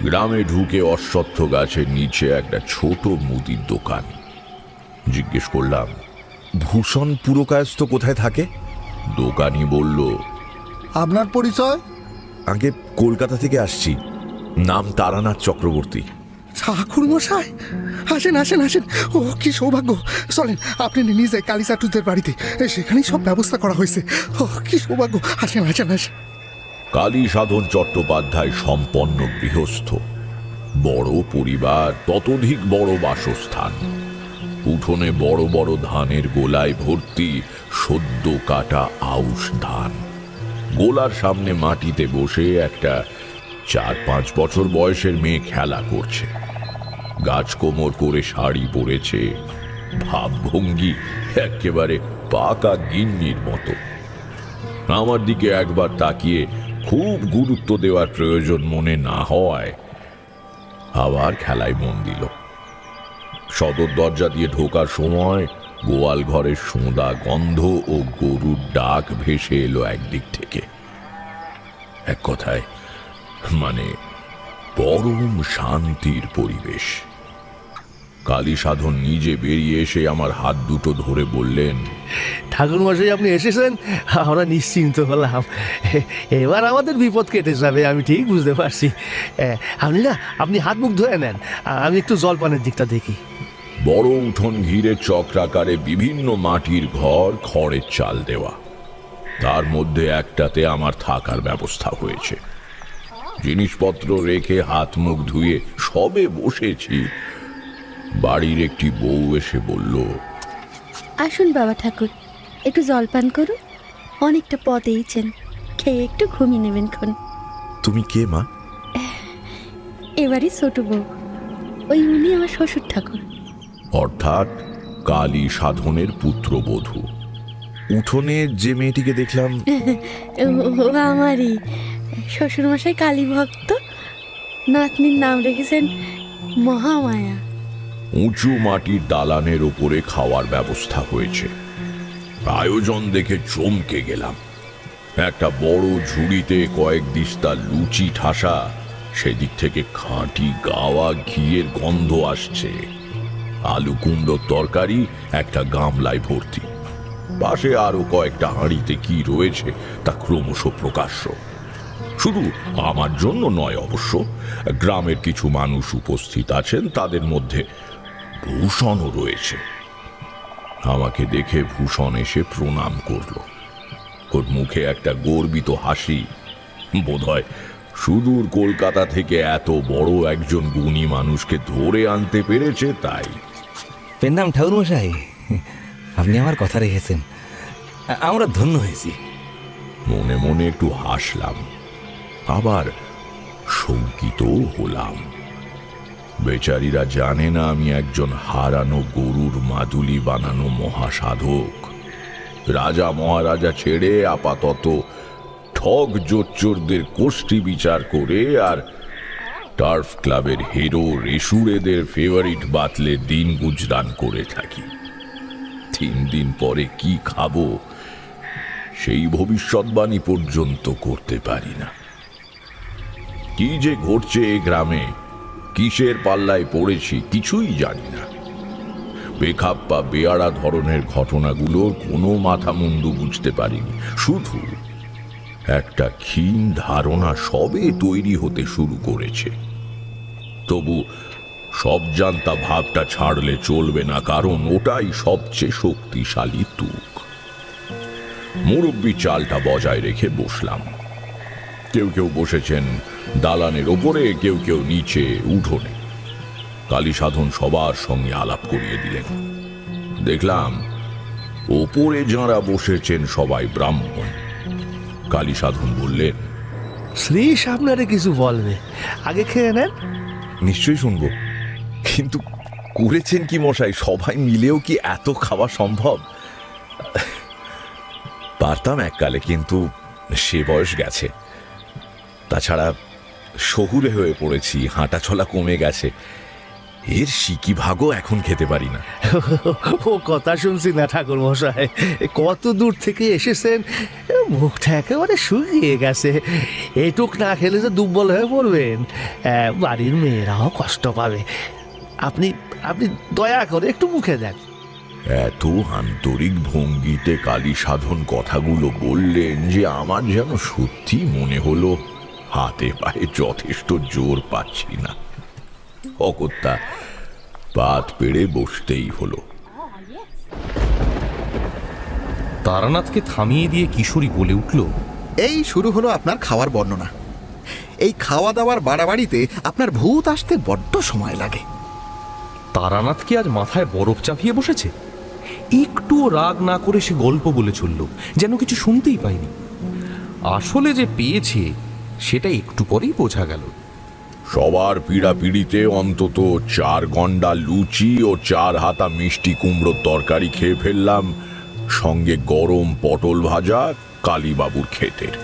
গ্রামে ঢুকে অশ্বত্থ গাছের নিচে একটা ছোট মুদির দোকান। জিজ্ঞেস করলাম, ভূষণ পুরকায়স্থ কোথায় থাকে? দোকানি বলল, আপনার পরিচয়? আগে কলকাতা থেকে আসছি, নাম তারানাথ চক্রবর্তী। ঠাকুর মশাই, আসেন আসেন আসেন। ও কি সৌভাগ্য! চলেন আপনি নিজে কালীচাটুদের বাড়িতে, সেখানেই সব ব্যবস্থা করা হয়েছে। ও কি সৌভাগ্য! আসেন আসেন আসেন। কালী সাধন চট্টোপাধ্যায় সম্পন্ন গৃহস্থ, বড় পরিবার, ততোধিক বড় বাসস্থান। উঠোনে বড় বড় ধানের গোলায় ভর্তি সদ্য কাটা আউশ ধান। গোলার সামনে মাটিতে বসে একটা 4-5 বছর বয়সের মেয়ে খেলা করছে। গাছ কোমর করে শাড়ি পরেছে, ভাবভঙ্গি একেবারে পাকা গিন্নির মতো। আমার দিকে একবার তাকিয়ে খুব গুরুত্ব দেওয়ার প্রয়োজন মনে না হওয়ায় আবার খেলায় মন দিল। সদর দরজা দিয়ে ঢোকার সময় গোয়াল ঘরের সোঁদা গন্ধ ও গরুর ডাক ভেসে এলো একদিক থেকে। এক কথায় মানে পরম শান্তির পরিবেশ। কালী সাধন নিজে বেরিয়ে এসে আমার হাত দুটো ধরে বললেন, ঠাকুর মশাই আপনি এসেছেন, আমরা নিশ্চিন্ত হলাম। এবার আমাদের বিপদ কেটে যাবে, আমি ঠিক বুঝতে পারছি। আপনি হাত মুখ ধুয়ে নেন, আমি একটু জলপানের দিকটা দেখি। বড় উঠোন ঘিরে চক্রাকারে বিভিন্ন মাটির ঘর, খড়ের চাল দেওয়া। তার মধ্যে একটাতে আমার থাকার ব্যবস্থা হয়েছে। জিনিসপত্র রেখে হাত মুখ ধুয়ে সবে বসেছি, বাড়ির একটি বউ এসে বলল, আসুন বাবা ঠাকুর, একটু জলপান করুন। অনেকটা পথ এইছেন, খেয়ে একটু ঘুমিয়ে নেবেন খন। তুমি কে মা? এবারই ছোট বউ, ওই উনি আমার শ্বশুর ঠাকুর। অর্থাৎ কালী সাধনের পুত্রবধূ। উঠোনে যে মেয়েটিকে দেখলাম, ও আমারই শ্বশুরমশাই কালী ভক্ত, নাতনির নাম রেখেছেন মহামায়া। উঁচু মাটির দালানের ওপরে খাওয়ার ব্যবস্থা হয়েছে। আয়োজন দেখে চমকে গেলাম। একটা বড় ঝুড়িতে কয়েক দিস্তা লুচি ঠাসা, সেদিক থেকে খাঁটি গাওয়া ঘিয়ের গন্ধ আসছে। আলু কুমড়োর তরকারি একটা গামলায় ভর্তি। পাশে আরো কয়েকটা হাঁড়িতে কি রয়েছে তা ক্রমশ প্রকাশ্য। শুধু আমার জন্য নয় অবশ্য, গ্রামের কিছু মানুষ উপস্থিত আছেন, তাদের মধ্যে ভূষণও রয়েছে। আমাকে দেখে ভূষণ এসে প্রণাম করল। ওর মুখে একটা গর্বিত হাসি। বোধহয় সুদূর কলকাতা থেকে এত বড় একজন গুণী মানুষকে ধরে আনতে পেরেছে তাই। পেন্নাম ঠাকুরমশাই, আপনি আমার কথা রেখেছেন, আমরা ধন্য হয়েছি। মনে মনে একটু হাসলাম, আবার শঙ্কিতও হলাম। বেচারীরা জানে না আমি একজন হারানো গরুর মাদুলি বানানো মহাসাধক। রাজা মহারাজা ছেড়ে আপাতত ঠগ জোচ্চোরদের কোষ্ঠী বিচার করে আর টার্ফ ক্লাবের হিরো রেসুরেদের ফেভারিট বাতলে দিন গুজরান করে থাকি। 3 দিন পরে কি খাবো সেই ভবিষ্যৎবাণী পর্যন্ত করতে পারি না। কি যে ঘটছে এ গ্রামে, কিসের পাল্লায় পড়েছি কিছুই জানি না। বেখাপ্পা বেয়াড়া ধরনের ঘটনাগুলোর কোনো মাথা মুন্ডু বুঝতে পারিনি। শুধু একটা ক্ষীণ ধারণা সবে তৈরি হতে শুরু করেছে। তবু সব জানতা ভাবটা ছাড়লে চলবে না, কারণ ওটাই সবচেয়ে শক্তিশালী তুক। মুরব্বি চালটা বজায় রেখে বসলাম। কেউ কেউ বসেছেন দালানের ওপরে, কেউ কেউ নিচে উঠোনে। কালী সাধন সবার সঙ্গে আলাপ করিয়ে দিলেন। দেখলাম ওপরে যাঁরা বসেছেন সবাই ব্রাহ্মণ। কালী সাধন বললেন, শ্রীশ আপনারে কিছু বলবে, আগে খেয়ে নেন। নিশ্চয়ই শুনবো, কিন্তু করেছেন কি মশাই? সবাই মিলেও কি এত খাওয়া সম্ভব? পারতাম এককালে, কিন্তু সে বয়স গেছে। তাছাড়া শহুরে হয়ে পড়েছি, হাঁটা চলা কমে গেছে। এর সিকি ভাগও এখন খেতে পারি না। ও কথা শুনছি না ঠাকুর মশাই, কত দূর থেকে এসেছেন, মুখটা একেবারে শুকিয়ে গেছে। এটুক না খেলে যে দুর্বল হয়ে পড়বেন, বাড়ির মেয়েরাও কষ্ট পাবে। আপনি আপনি দয়া করে একটু মুখে দেন। এত আন্তরিক ভঙ্গিতে কালী সাধন কথাগুলো বললেন যে আমার যেন সত্যি মনে হলো হাতে পায়ে যথেষ্ট জোর পাচ্ছি না। অকত্যা পাত পেড়ে বসতেই হলো। তারানাথকে থামিয়ে দিয়ে কিশোরী বলে উঠল, এই শুরু হলো আপনার খাওয়ার বর্ণনা। এই খাওয়া দাওয়ার বাড়াবাড়িতে আপনার ভূত আসতে বড্ড সময় লাগে। তারানাথকে আজ মাথায় বরফ চাপিয়ে বসেছে। একটুও রাগ না করে সে গল্প বলে চলল, যেন কিছু শুনতেই পায়নি। আসলে যে পেয়েছে সেটা একটু পরেই বোঝা গেল। সবার পিড়াপিড়িতে অন্তত 4 গন্ডা লুচি ও 4 হাতা মিষ্টি কুমড়োর তরকারি খেয়ে ফেললাম, সঙ্গে গরম পটল ভাজা কালীবাবুর ক্ষেতের।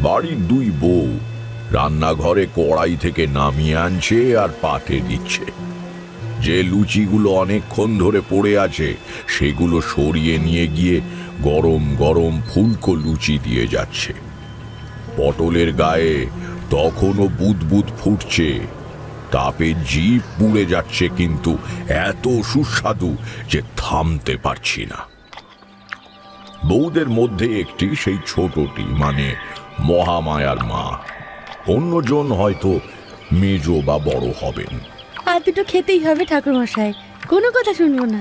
বাড়ির 2 বউ রান্নাঘরে কড়াই থেকে নামিয়ে আনছে আর পাতে দিচ্ছে। যে লুচিগুলো অনেকক্ষণ ধরে পড়ে আছে সেগুলো সরিয়ে নিয়ে গিয়ে গরম গরম ফুলকো লুচি দিয়ে যাচ্ছে। পটলের গায়ে তখনও বুদবুদ ফুটছে, তাপে জিভ পুড়ে যাচ্ছে, কিন্তু এত সুস্বাদু যে থামতে পারছি না। বউদের মধ্যে একটি সেই ছোটটি, মানে মহামায়ার মা। অন্যজন হয়তো মেজো বা বড় হবেন। আর দুটো খেতেই হবে ঠাকুর মশাই, কোনো কথা শুনবো না।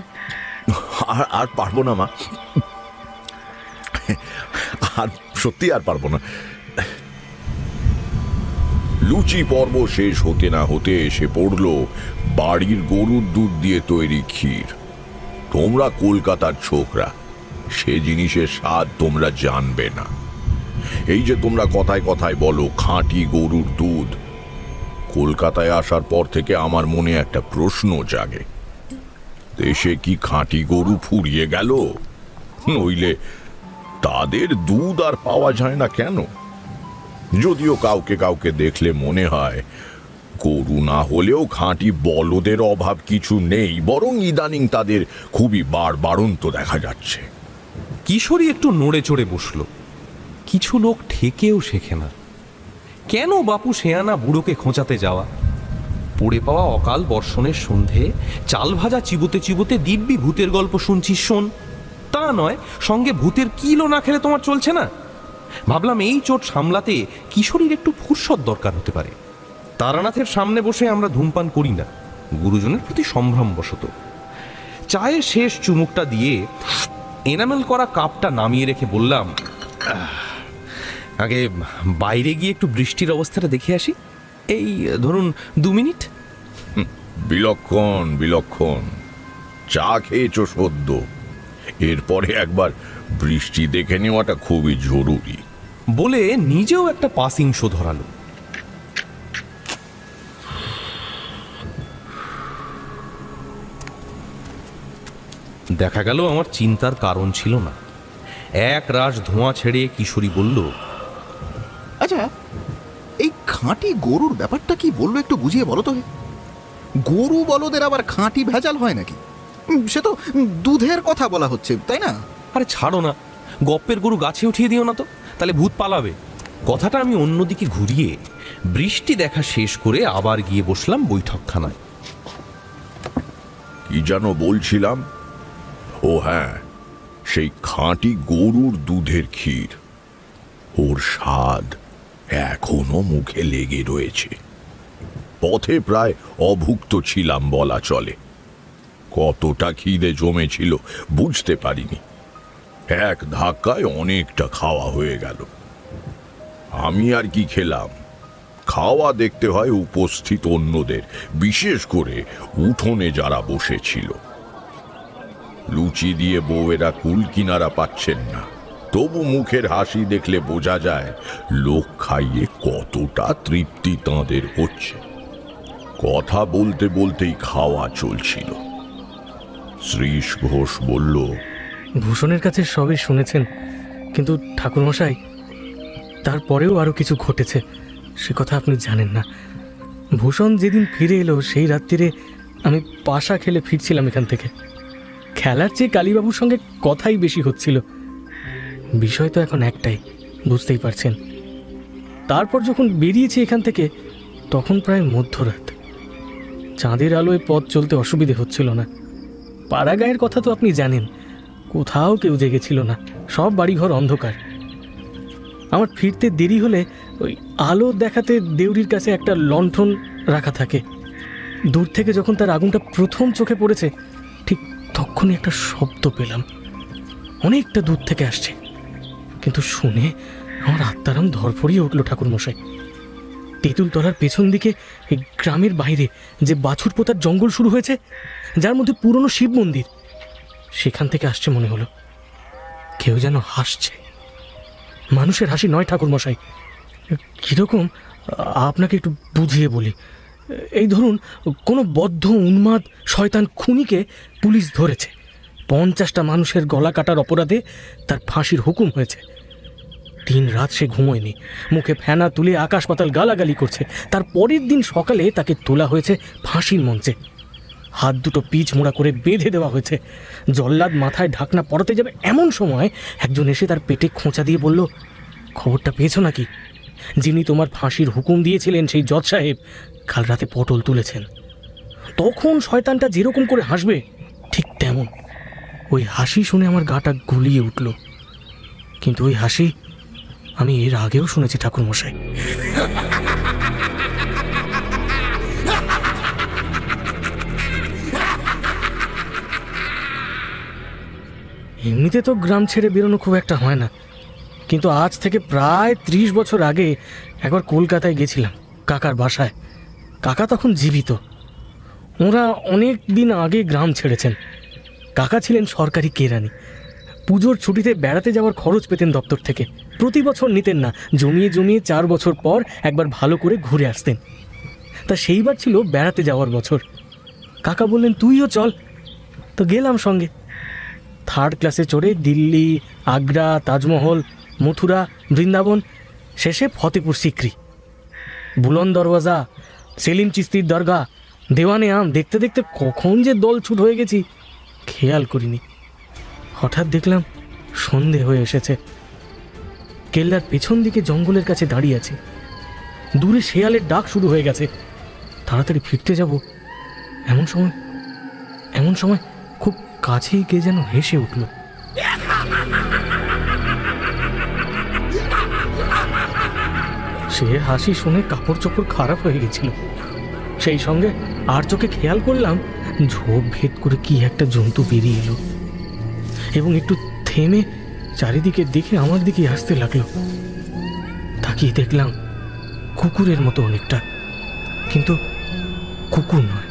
আর পারবো না মা, আর সত্যি আর পারবো না। লুচি পর্ব শেষ হতে না হতে এসে পড়ল বাড়ির গরুর দুধ দিয়ে তৈরি ক্ষীর। তোমরা কলকাতার ছোকরা, সে জিনিসের স্বাদ তোমরা জানবে না। এই যে তোমরা কথায় কথায় বলো খাঁটি গরুর দুধ, কলকাতায় আসার পর থেকে আমার মনে একটা প্রশ্ন জাগে, দেশে কি খাঁটি গরু ফুরিয়ে গেল? নইলে তাদের দুধ আর পাওয়া যায় না কেন? যদিও কাউকে কাউকে দেখলে মনে হয় গরু না হলেও খাঁটি বলদের অভাব কিছু নেই, বরং ইদানিং তাদের খুবই বাড়ন্ত দেখা যাচ্ছে। কিশোরী একটু নড়ে চড়ে বসল। কিছু লোক ঠেকেও শেখে না। কেন বাপু শেয়ানা বুড়োকে খোঁচাতে যাওয়া? পড়ে পাওয়া অকাল বর্ষণের সন্ধে চাল ভাজা চিবোতে চিবোতে দিব্যি ভূতের গল্প শুনছিস, শোন। তা নয়, সঙ্গে ভূতের কিলো না খেলে তোমার চলছে না। ভাবলাম এই চোট সামলাতে কিশোরীর একটু ফুরসত দরকার হতে পারে। তারানাথের সামনে বসে আমরা ধূমপান করি না, গুরুজনের প্রতি সম্ভ্রমবশত। চায়ের শেষ চুমুকটা দিয়ে এনামেল করা কাপটা নামিয়ে রেখে বললাম, আগে বাইরে গিয়ে একটু বৃষ্টির অবস্থাটা দেখে আসি। এই ধরুন 2 মিনিট। বিলক্ষণ বিলক্ষণ, চা খেয়েছো সদ্য, এরপরে একবার বৃষ্টি দেখে নেওয়াটা খুবই জরুরি। বলে নিজেও একটা পাসিং শো ধরালো। দেখা গেল আমার চিন্তার কারণ ছিল না। এক রাশ ধোঁয়া ছেড়ে কিশোরী বলল, আচ্ছা, এই খাঁটি গরুর ব্যাপারটা কি বললো একটু বুঝিয়ে বলো তো। গরু বলদের আবার খাঁটি ভেজাল হয় নাকি? সে তো দুধের কথা বলা হচ্ছে, তাই না? আরে ছাড়ো না, গপ্পের গরু গাছে উঠিয়ে দিও না তো, তাহলে ভূত পালাবে। কথাটা আমি অন্যদিকে ঘুরিয়ে বৃষ্টি দেখা শেষ করে আবার গিয়ে বসলাম বৈঠকখানায়। কি যেন বলছিলাম? ও হ্যাঁ, সেই খাঁটি গরুর দুধের ক্ষীর, ওর স্বাদ এখনো মুখে লেগে রয়েছে। পথে প্রায় অভুক্ত ছিলাম বলা চলে। কতটা খিদে জমেছিল বুঝতে পারিনি, এক ধাক্কায় অনেকটা খাওয়া হয়ে গেল। আমি আর কি খেলাম, খাওয়া দেখতে হয় উপস্থিত অন্যদের, বিশেষ করে উঠোনে যারা বসেছিল। লুচি দিয়ে বউয়েরা কুল কিনারা পাচ্ছেন না, তবু মুখের হাসি দেখলে বোঝা যায় লোক খাইয়ে কতটা তৃপ্তি তাঁদের হচ্ছে। কথা বলতে বলতেই খাওয়া চলছিল। শ্রীশ ঘোষ বলল, ভূষণের কাছে সবই শুনেছেন, কিন্তু ঠাকুরমশাই, তারপরেও আরও কিছু ঘটেছে, সে কথা আপনি জানেন না। ভূষণ যেদিন ফিরে এলো সেই রাত্রিরে আমি পাশা খেলে ফিরছিলাম এখান থেকে। খেলার চেয়ে কালীবাবুর সঙ্গে কথাই বেশি হচ্ছিল। বিষয় তো এখন একটাই, বুঝতেই পারছেন। তারপর যখন বেরিয়েছি এখান থেকে তখন প্রায় মধ্যরাত। চাঁদের আলোয় পথ চলতে অসুবিধে হচ্ছিল না। পাড়াগাঁয়ের কথা তো আপনি জানেন, কোথাও কেউ জেগেছিল না, সব বাড়িঘর অন্ধকার। আমার ফিরতে দেরি হলে ওই আলো দেখাতে দেউরির কাছে একটা লণ্ঠন রাখা থাকে। দূর থেকে যখন তার আগুনটা প্রথম চোখে পড়েছে ঠিক তখনই একটা শব্দ পেলাম, অনেকটা দূর থেকে আসছে। কিন্তু শুনে আমার আত্মারাম ধরফড়িয়ে উঠল ঠাকুরমশাই। তেঁতুলতলার পেছন দিকে এই গ্রামের বাইরে যে বাছুর পোতার জঙ্গল শুরু হয়েছে, যার মধ্যে পুরনো শিব মন্দির, সেখান থেকে আসছে মনে হলো। কেউ যেন হাসছে। মানুষের হাসি নয় ঠাকুরমশাই, কীরকম আপনাকে একটু বুঝিয়ে বলি। এই ধরুন, কোনো বদ্ধ উন্মাদ শয়তান খুনিকে পুলিশ ধরেছে। 50টা মানুষের গলা কাটার অপরাধে তার ফাঁসির হুকুম হয়েছে। 3 রাত সে ঘুমোয়নি, মুখে ফেনা তুলে আকাশ পাতাল গালাগালি করছে। তার পরের দিন সকালে তাকে তোলা হয়েছে ফাঁসির মঞ্চে। হাত দুটো পিচ মোড়া করে বেঁধে দেওয়া হয়েছে। জল্লাদ মাথায় ঢাকনা পরাতে যাবে এমন সময় একজন এসে তার পেটে খোঁচা দিয়ে বলল, খবরটা পেয়েছো নাকি? যিনি তোমার ফাঁসির হুকুম দিয়েছিলেন সেই জজ সাহেব কাল রাতে পটল তুলেছেন। তখন শয়তানটা যেরকম করে হাসবে ঠিক তেমন। ওই হাসি শুনে আমার গাটা গুলিয়ে উঠল। কিন্তু ওই হাসি আমি এর আগেও শুনেছি ঠাকুরমশাই। এমনিতে তো গ্রাম ছেড়ে বেরোনো খুব একটা হয় না, কিন্তু আজ থেকে প্রায় 30 বছর আগে একবার কলকাতায় গেছিলাম কাকার বাসায়। কাকা তখন জীবিত। ওরা অনেক দিন আগে গ্রাম ছেড়েছেন। কাকা ছিলেন সরকারি কেরানি। পুজোর ছুটিতে বেড়াতে যাওয়ার খরচ পেতেন দপ্তর থেকে। প্রতি বছর নিতেন না, জমিয়ে জমিয়ে 4 বছর পর একবার ভালো করে ঘুরে আসতেন। তা সেইবার ছিল বেড়াতে যাওয়ার বছর। কাকা বললেন, তুইও চল। তো গেলাম সঙ্গে। 3rd ক্লাসে চড়ে দিল্লি, আগ্রা, তাজমহল, মথুরা, বৃন্দাবন, শেষে ফতেপুর সিক্রি। বুলন দরওয়াজা, সেলিম চিস্তির দরগা, দেওয়ানে আম দেখতে দেখতে কখন যে দল ছুট হয়ে গেছি খেয়াল করিনি। হঠাৎ দেখলাম সন্ধে হয়ে এসেছে। কেল্লার পেছন দিকে জঙ্গলের কাছে দাঁড়িয়ে আছি। দূরে শেয়ালের ডাক শুরু হয়ে গেছে। তাড়াতাড়ি ফিরতে যাব, এমন সময় খুব কাছেই কে যেন হেসে উঠল। সে হাসি শুনে কাপড় চোপড় খারাপ হয়ে গেছিল। সেই সঙ্গে আর চোখে খেয়াল করলাম ঝোপ ভেদ করে কি একটা জন্তু বেরিয়ে এলো এবং একটু থেমে চারিদিকে দেখে আমার দিকে আসতে লাগলো। তাকিয়ে দেখলাম কুকুরের মতো অনেকটা, কিন্তু কুকুর নয়,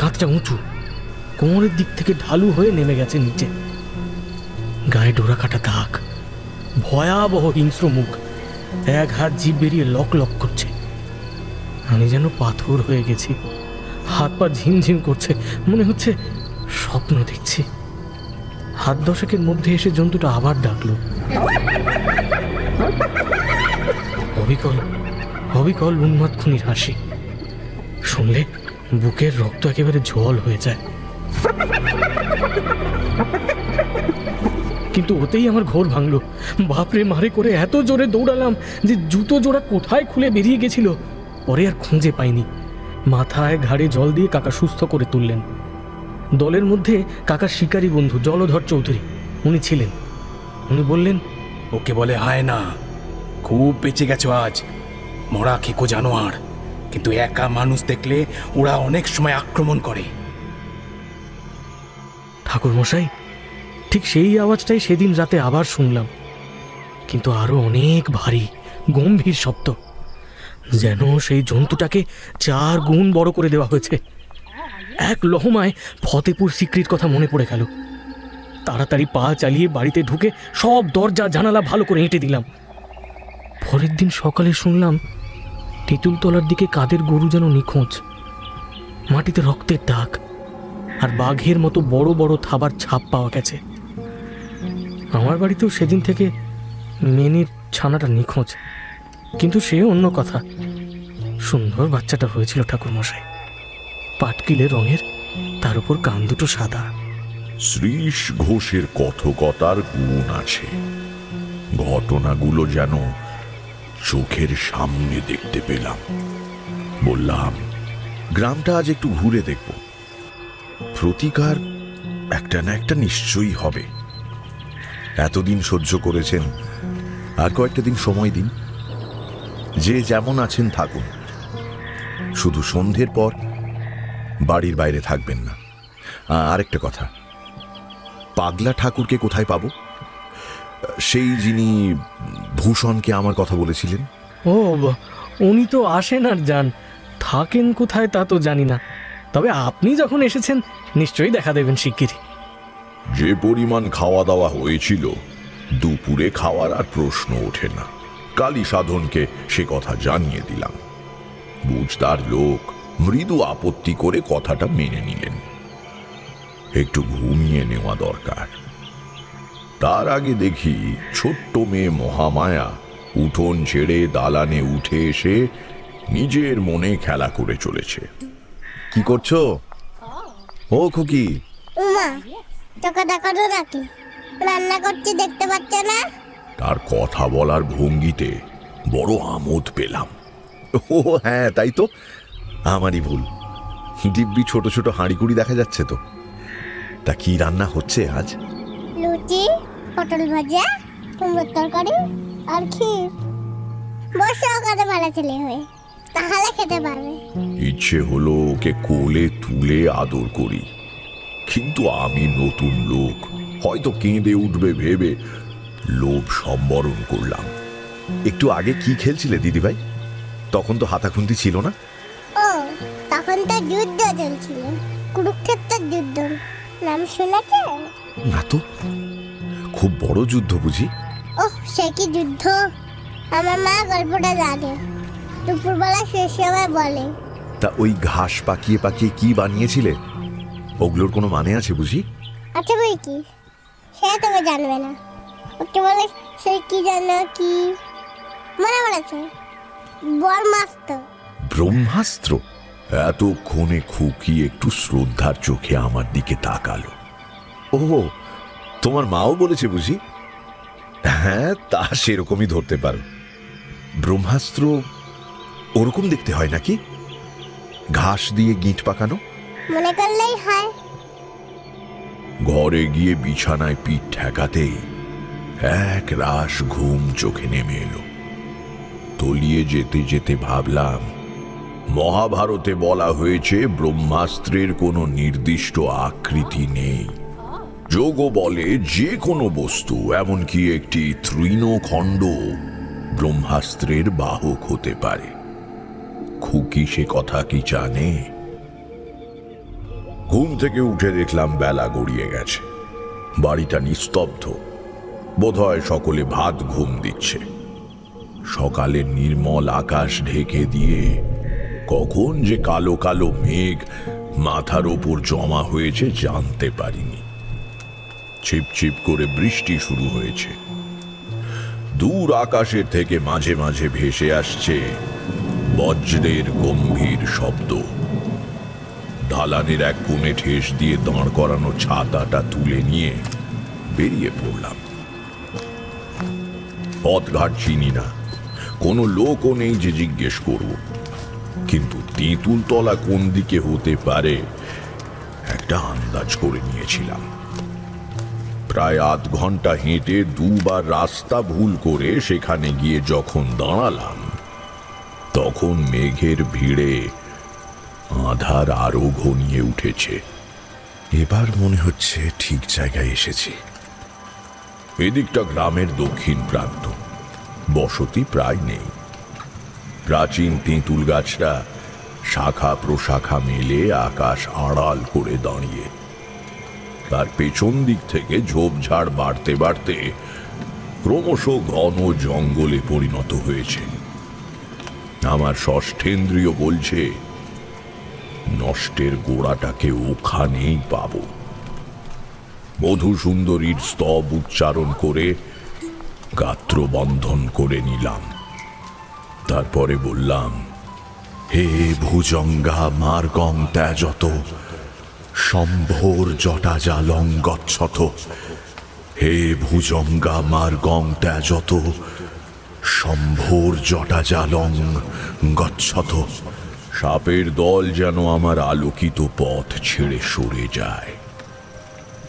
কাঁধটা উঁচু, কোমরের দিক থেকে ঢালু হয়ে নেমে গেছে নিচে। গায়ে ডোরা কাটা দাগ, ভয়াবহ হিংস্র মুখ, 1 হাত জিভ বেরিয়ে লক লক করছে। আমি যেন পাথর হয়ে গেছি, হাত পা ঝিমঝিম করছে, মনে হচ্ছে স্বপ্ন দেখছি। 7 দশকের মধ্যে এসে জন্তুটা আবার ডাকলো। অবিকল উন্মাদ খুনির হাসি শুনলে বুকের রক্ত একেবারে জল হয়ে যায়। কিন্তু ওতেই আমার ঘোর ভাঙলো। বাপরে মারে করে এত জোরে দৌড়ালাম যে জুতো জোড়া কোথায় খুলে বেরিয়ে গেছিল পরে আর খুঁজে পাইনি। মাথায় ঘাড়ে জল দিয়ে কাকা সুস্থ করে তুললেন। দলের মধ্যে কাকার শিকারী বন্ধু জলধর চৌধুরী উনি ছিলেন। উনি বললেন, ওকে বলে হয় না, খুব বেঁচে গেছো আজ। মরা খেকো জানোয়ার, কিন্তু একা মানুষ দেখলে ওরা অনেক সময় আক্রমণ করে। ঠাকুরমশাই, ঠিক সেই আওয়াজটাই সেদিন রাতে আবার শুনলাম, কিন্তু আরো অনেক ভারী গম্ভীর শব্দ, যেন সেই জন্তুটাকে 4 গুণ বড় করে দেওয়া হয়েছে। এক লহমায় ফতেপুর সিক্রির কথা মনে পড়ে গেল। তাড়াতাড়ি পা চালিয়ে বাড়িতে ঢুকে সব দরজা জানালা ভালো করে এঁটে দিলাম। পরের দিন সকালে শুনলাম তেঁতুলতলার দিকে কাদের গরু যেন নিখোঁজ, মাটিতে রক্তের দাগ আর বাঘের মতো বড় বড় থাবার ছাপ পাওয়া গেছে। আমার বাড়িতেও সেদিন থেকে মেনির ছানাটা নিখোঁজ, কিন্তু সে অন্য কথা। সুন্দর বাচ্চাটা হয়েছিল ঠাকুরমশাই, পাটকিলে রঙের, তার উপর কান দুটো সাদা। শ্রীশ ঘোষের কথকতার গুণ আছে, ঘটনাগুলো যেন চোখের সামনে দেখতে পেলাম। বললাম, গ্রামটা আজ একটু ঘুরে দেখব, প্রতিকার একটা না একটা নিশ্চয়ই হবে। এতদিন সহ্য করেছেন, আর কয়েকটা দিন সময় দিন। যে যেমন আছেন থাকুন, শুধু সন্ধ্যের পর বাড়ির বাইরে থাকবেন না। আরেকটা কথা, পাগলা ঠাকুরকে কোথায় পাবো? সেই যিনি ভূষণকে আমার কথা বলেছিলেন। ও, উনি তো আসেন আর যান, থাকেন কোথায় তা তো জানি না। তবে আপনি যখন এসেছেন নিশ্চয়ই দেখা দেবেন শিগগিরই। যে পরিমাণ খাওয়া দাওয়া হয়েছিল, দুপুরে খাওয়ার আর প্রশ্ন ওঠে না। কালী সাধনকে সে কথা জানিয়ে দিলাম। বুঝদার লোক মৃদু আপত্তি করে কথাটা মেনে নিলেন। একটু ঘুমিয়ে নেওয়া দরকার। তার আগে দেখি ছোট্ট মেয়ে মহামায়া উঠোন ছেড়ে দালানে উঠে এসে নিজের মনে খেলা করে চলেছে। কি করছো? ও খুকি, উমা, তোকে দেখো তো নাকি রান্না করছি, দেখতে পাচ্ছ না? তার কথা বলার ভঙ্গিতে বড় আমোদ পেলাম। ও হ্যাঁ, তাই তো, আমারই ভুল। দিব্যি ছোট ছোট হাঁড়িকুড়ি দেখা যাচ্ছে তো। তা কি রান্না হচ্ছে আজ? লুচি, পটল ভাজা, কুমড়োর তরকারি আর ক্ষীর। বসে ওখানে ভালো ছেলে হয়ে, তাহলে খেতে পারবে। ইচ্ছে হলো ওকে কোলে তুলে আদর করি, কিন্তু আমি নতুন লোক, হয়তো কেঁদে উঠবে ভেবে লোভ সম্বরণ করলাম। একটু আগে কি খেলছিলে দিদিভাই? তখন তো হাতাখুন্তি ছিল না। ও, তখন তো যুদ্ধ চলছিল, কুরুক্ষেত্রের যুদ্ধ। নাম শুনেছে? না তো, খুব বড় যুদ্ধ বুঝি? ওহ, সে কি যুদ্ধ! আমার মা গল্পটা জানে, দুপুরবেলা শেষ সময় বলে। তা ওই ঘাস পাকিয়ে পাকিয়ে কি বানিয়েছিলে? ওগুলোর কোনো মানে আছে বুঝি? আচ্ছা বই কি, সে তুমি জানবে না। ওকে বলে সে কি জানো কি মনে পড়েছে, ব্রহ্মাস্ত্র। ব্রহ্মাস্ত্র? এতক্ষণে খুকি একটু শ্রদ্ধার চোখে আমার দিকে তাকালো। ও, তোমার মাও বলেছে বুঝি? হ্যাঁ, তা সেরকমই ধরতে পারো। ব্রহ্মাস্ত্র ওরকম দেখতে হয় নাকি? ঘাস দিয়ে গিঁট পাকানো? মনে করলেই হয়। ঘরে গিয়ে বিছানায় পিঠ ঠেকাতেই এক রাশ ঘুম চোখে নেমে এলো। তলিয়ে যেতে যেতে ভাবলাম, মহাভারতে বলা হয়েছে ব্রহ্মাস্ত্রের কোনো নির্দিষ্ট আকৃতি নেই। যোগ বলে যে কোনো বস্তু, এমনকি একটি তৃণখণ্ড ব্রহ্মাস্ত্রের বাহক হতে পারে। খুকি সে কথা কি জানে? ঘুম থেকে উঠে দেখলাম বেলা গড়িয়ে গেছে, বাড়িটা নিস্তব্ধ। বোধহয় সকলে ভাত ঘুম দিচ্ছে। সকালের নির্মল আকাশ ঢেকে দিয়ে কখন যে কালো কালো মেঘ মাথার ওপর জমা হয়েছে জানতে পারিনি। ছিপছিপ করে বৃষ্টি শুরু হয়েছে। দূর আকাশের থেকে মাঝে মাঝে ভেসে আসছে বজ্রের গম্ভীর শব্দ। দালানের এক কোণে ঠেস দিয়ে দাঁড় করানো ছাতাটা তুলে নিয়ে বেরিয়ে পড়লাম। পথঘাট চিনি না, কোনো লোকও নেই যে জিজ্ঞেস করব, কিন্তু তেঁতুল তলা কোন দিকে হতে পারে একটা আন্দাজ করে নিয়েছিলাম। প্রায় আধ ঘন্টা হেঁটে দুবার রাস্তা ভুল করে সেখানে গিয়ে যখন দাঁড়ালাম, তখন মেঘের ভিড়ে আঁধার আরো ঘনিয়ে উঠেছে। এবার মনে হচ্ছে ঠিক জায়গায় এসেছি। এদিকটা গ্রামের দক্ষিণ প্রান্ত, বসতি প্রায় নেই। প্রাচীন তেঁতুল গাছটা শাখা প্রশাখা মেলে আকাশ আড়াল করে দাঁড়িয়ে। তার পেছন দিক থেকে ঝোপঝাড় বাড়তে বাড়তে ক্রমশ ঘন জঙ্গলে পরিণত হয়েছে। আমার ষষ্ঠেন্দ্রিয় বলছে নষ্টের গোড়াটাকে ওখানেই পাবো। মধুসুন্দরীর স্তব উচ্চারণ করে গাত্র বন্ধন করে নিলাম। তারপরে বললাম, হে ভুজঙ্গা মার্গং ত্যাজত সম্ভোর জটাজালং গচ্ছত। হে ভুজঙ্গা মার্গং ত্যাজত সম্ভোর জটাজালং গচ্ছত। সাপের দল যেন আমার আলোকিত পথ ছেড়ে সরে যায়।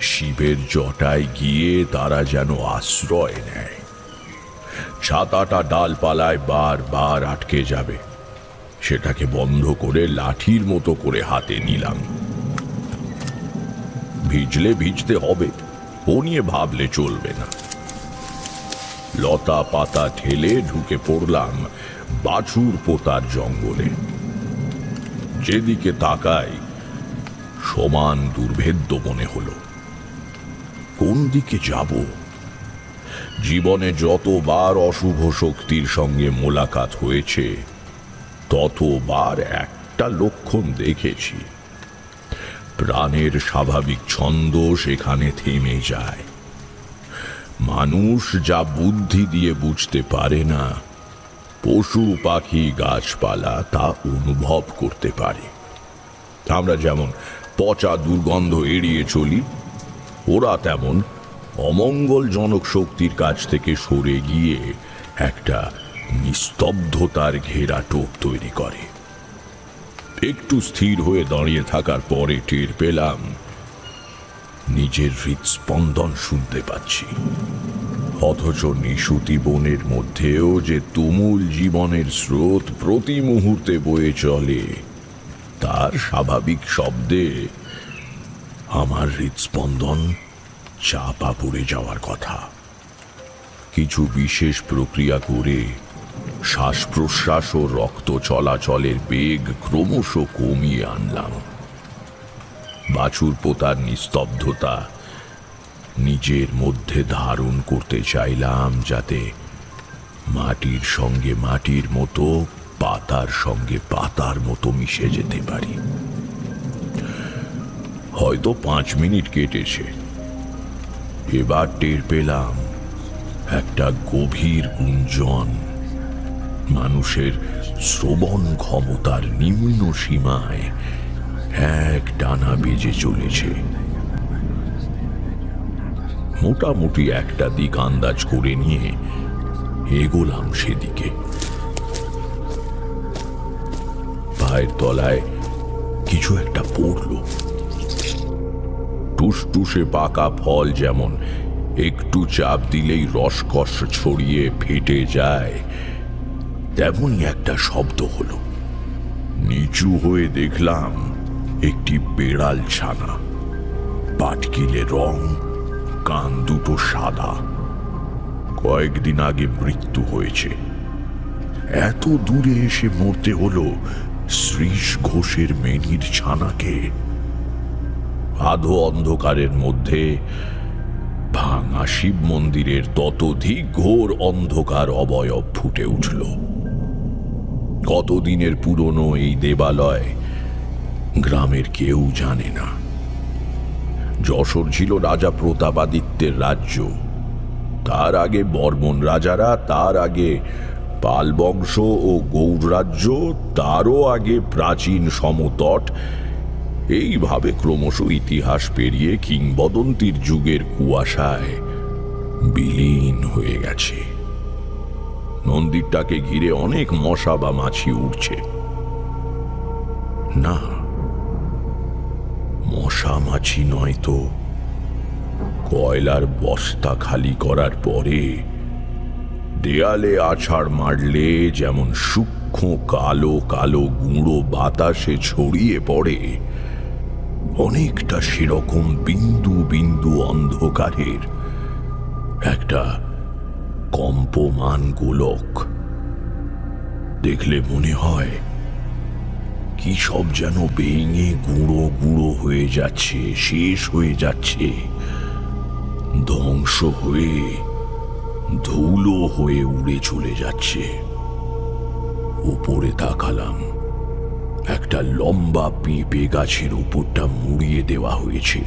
শিবের জটায় গিয়ে তারা যেন আশ্রয় নেয়। ছাতাটা ডালপালায় বারবার আটকে যাবে, সেটাকে বন্ধ করে লাঠির মতো করে হাতে নিলাম। ভিজলে ভিজতে হবে, ও নিয়ে ভাবলে চলবে না। লতা পাতা ঠেলে ঢুকে পড়লাম বাছুর পোতার জঙ্গলে। যেদিকে তাকাই সমান দুর্ভেদ্য মনে হলো। কোন দিকে যাব? জীবনে যতবার অশুভ শক্তির সঙ্গে মোলাকাত হয়েছে ততবার একটা লক্ষণ দেখেছি, প্রাণের স্বাভাবিক ছন্দ সেখানে থেমে যায়। মানুষ যা বুদ্ধি দিয়ে বুঝতে পারে না, পশু পাখি গাছপালা তা অনুভব করতে পারে। আমরা যেমন পচা দুর্গন্ধ এড়িয়ে চলি, ওরা তেমন অমঙ্গলজনক শক্তির কাছ থেকে সরে গিয়ে একটা নিস্তব্ধতার ঘেরা টোপ তৈরি করে। একটু স্থির হয়ে দাঁড়িয়ে থাকার পরে টের পেলাম নিজের হৃদস্পন্দন শুনতে পাচ্ছি। অথচ নিশুতি বনের মধ্যেও যে তুমুল জীবনের স্রোত প্রতি মুহূর্তে বয়ে চলে, তার স্বাভাবিক শব্দে আমার হৃদস্পন্দন চাপা পড়ে যাওয়ার কথা। কিছু বিশেষ প্রক্রিয়া করে শ্বাস প্রশ্বাস ও রক্ত চলাচলের বেগ ক্রমশ কমিয়ে আনলাম। বাছুর পোতার নিস্তব্ধতা নিজের মধ্যে ধারণ করতে চাইলাম, যাতে মাটির সঙ্গে মাটির মতো, পাতার সঙ্গে পাতার মতো মিশে যেতে পারি। হয়তো 5 মিনিট কেটেছে। এবার টের পেলাম একটা গভীর গুঞ্জন মানুষের শ্রবণ ক্ষমতার নিম্ন সীমায় এক টানা বেজে চলেছে। মোটামুটি একটা দিক আন্দাজ করে নিয়ে এগোলাম সেদিকে। পায়ের তলায় কিছু একটা পড়ল। টুসটুসে পাকা ফল যেমন একটু চাপ দিলেই রসকস ছড়িয়ে ফেটে যায়, তেমনই একটা শব্দ হলো। নিচু হয়ে দেখলাম একটি বেড়াল ছানা, পাটকিলে রং, কান দুটো সাদা। কয়েকদিন আগে মৃত্যু হয়েছে। এত দূরে এসে মরতে হলো শ্রীশ ঘোষের মেনির ছানাকে। আধো অন্ধকারের মধ্যে ভাঙা শিব মন্দিরের ততোধিক ঘোর অন্ধকার অবয়ব ফুটে উঠল। কতদিনের পুরনো এই দেবালয় গ্রামের কেউ জানে না। যশোর ছিল রাজা প্রতাপাদিত্যের রাজ্য, তার আগে বর্মন রাজারা, তার আগে পাল বংশ ও গৌড় রাজ্য, তারও আগে প্রাচীন সমতট। এইভাবে ক্রমশ ইতিহাস পেরিয়ে কিংবদন্তির যুগের কুয়াশায় বিলীন হয়ে গেছে। মন্দিরটাকে ঘিরে অনেক মশা বা মাছি উঠছে। না, মশা মাছি নয় তো, কয়লার বস্তা খালি করার পরে দেয়ালে আছাড় মারলে যেমন সূক্ষ্ম কালো কালো গুঁড়ো বাতাসে ছড়িয়ে পড়ে, অনেকটা সেরকম বিন্দু বিন্দু অন্ধকারের একটা কম্পমান গোলক। দেখলে মনে হয় কি সব যেন ভেঙে গুঁড়ো গুঁড়ো হয়ে যাচ্ছে, শেষ হয়ে যাচ্ছে, ধ্বংস হয়ে ধুলো হয়ে উড়ে চলে যাচ্ছে। উপরে তাকালাম, একটা লম্বা পেঁপে গাছের উপরটা মুড়িয়ে দেওয়া হয়েছে।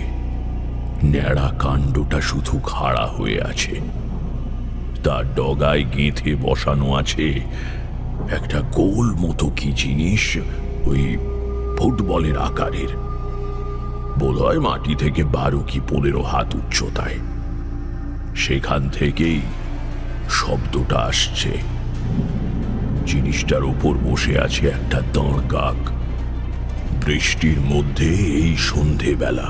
ন্যাড়া কাণ্ডটা শুধু খাড়া হয়ে আছে, তার ডগায় গেঁথে বসানো আছে একটা গোল মতো কি জিনিস, ওই ফুটবলের আকারের, বোধহয় মাটি থেকে 12 কি 15 হাত উচ্চতায়। সেখান থেকেই শব্দটা আসছে। জিনিসটার ওপর বসে আছে একটা দাঁড় কাক। বৃষ্টির মধ্যে এই সন্ধেবেলা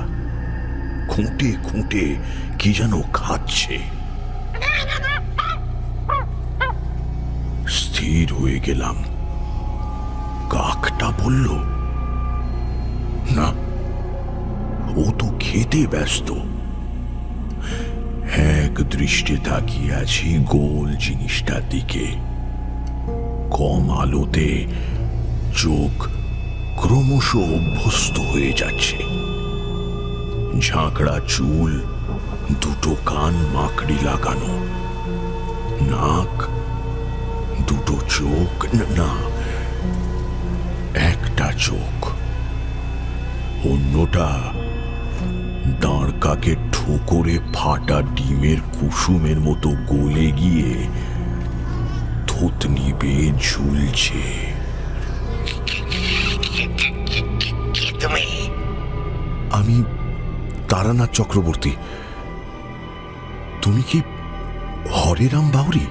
খুঁটে খুঁটে কি যেন খাচ্ছে। স্থির হয়ে গেলাম। কাকটা বলল, না, ও তো খেতে ব্যস্ত। এক দৃষ্টে তাকিয়ে আছি গোল জিনিসটার দিকে। কম আলোতে চোখ ক্রমশ অভ্যস্ত হয়ে যাচ্ছে। ঝাঁকড়া চুল, দুটো কান মাকড়ি লাগানো, নাক, দুটো চোখ, না, একটা চোখ, অন্যটা দাঁড় কাকের ঠোকরে ফাটা ডিমের কুসুমের মতো গলে গিয়ে থুতনি বেয়ে ঝুলছে। আমি তারানাথ চক্রবর্তী। তুমি কি হরেরাম বাউরি?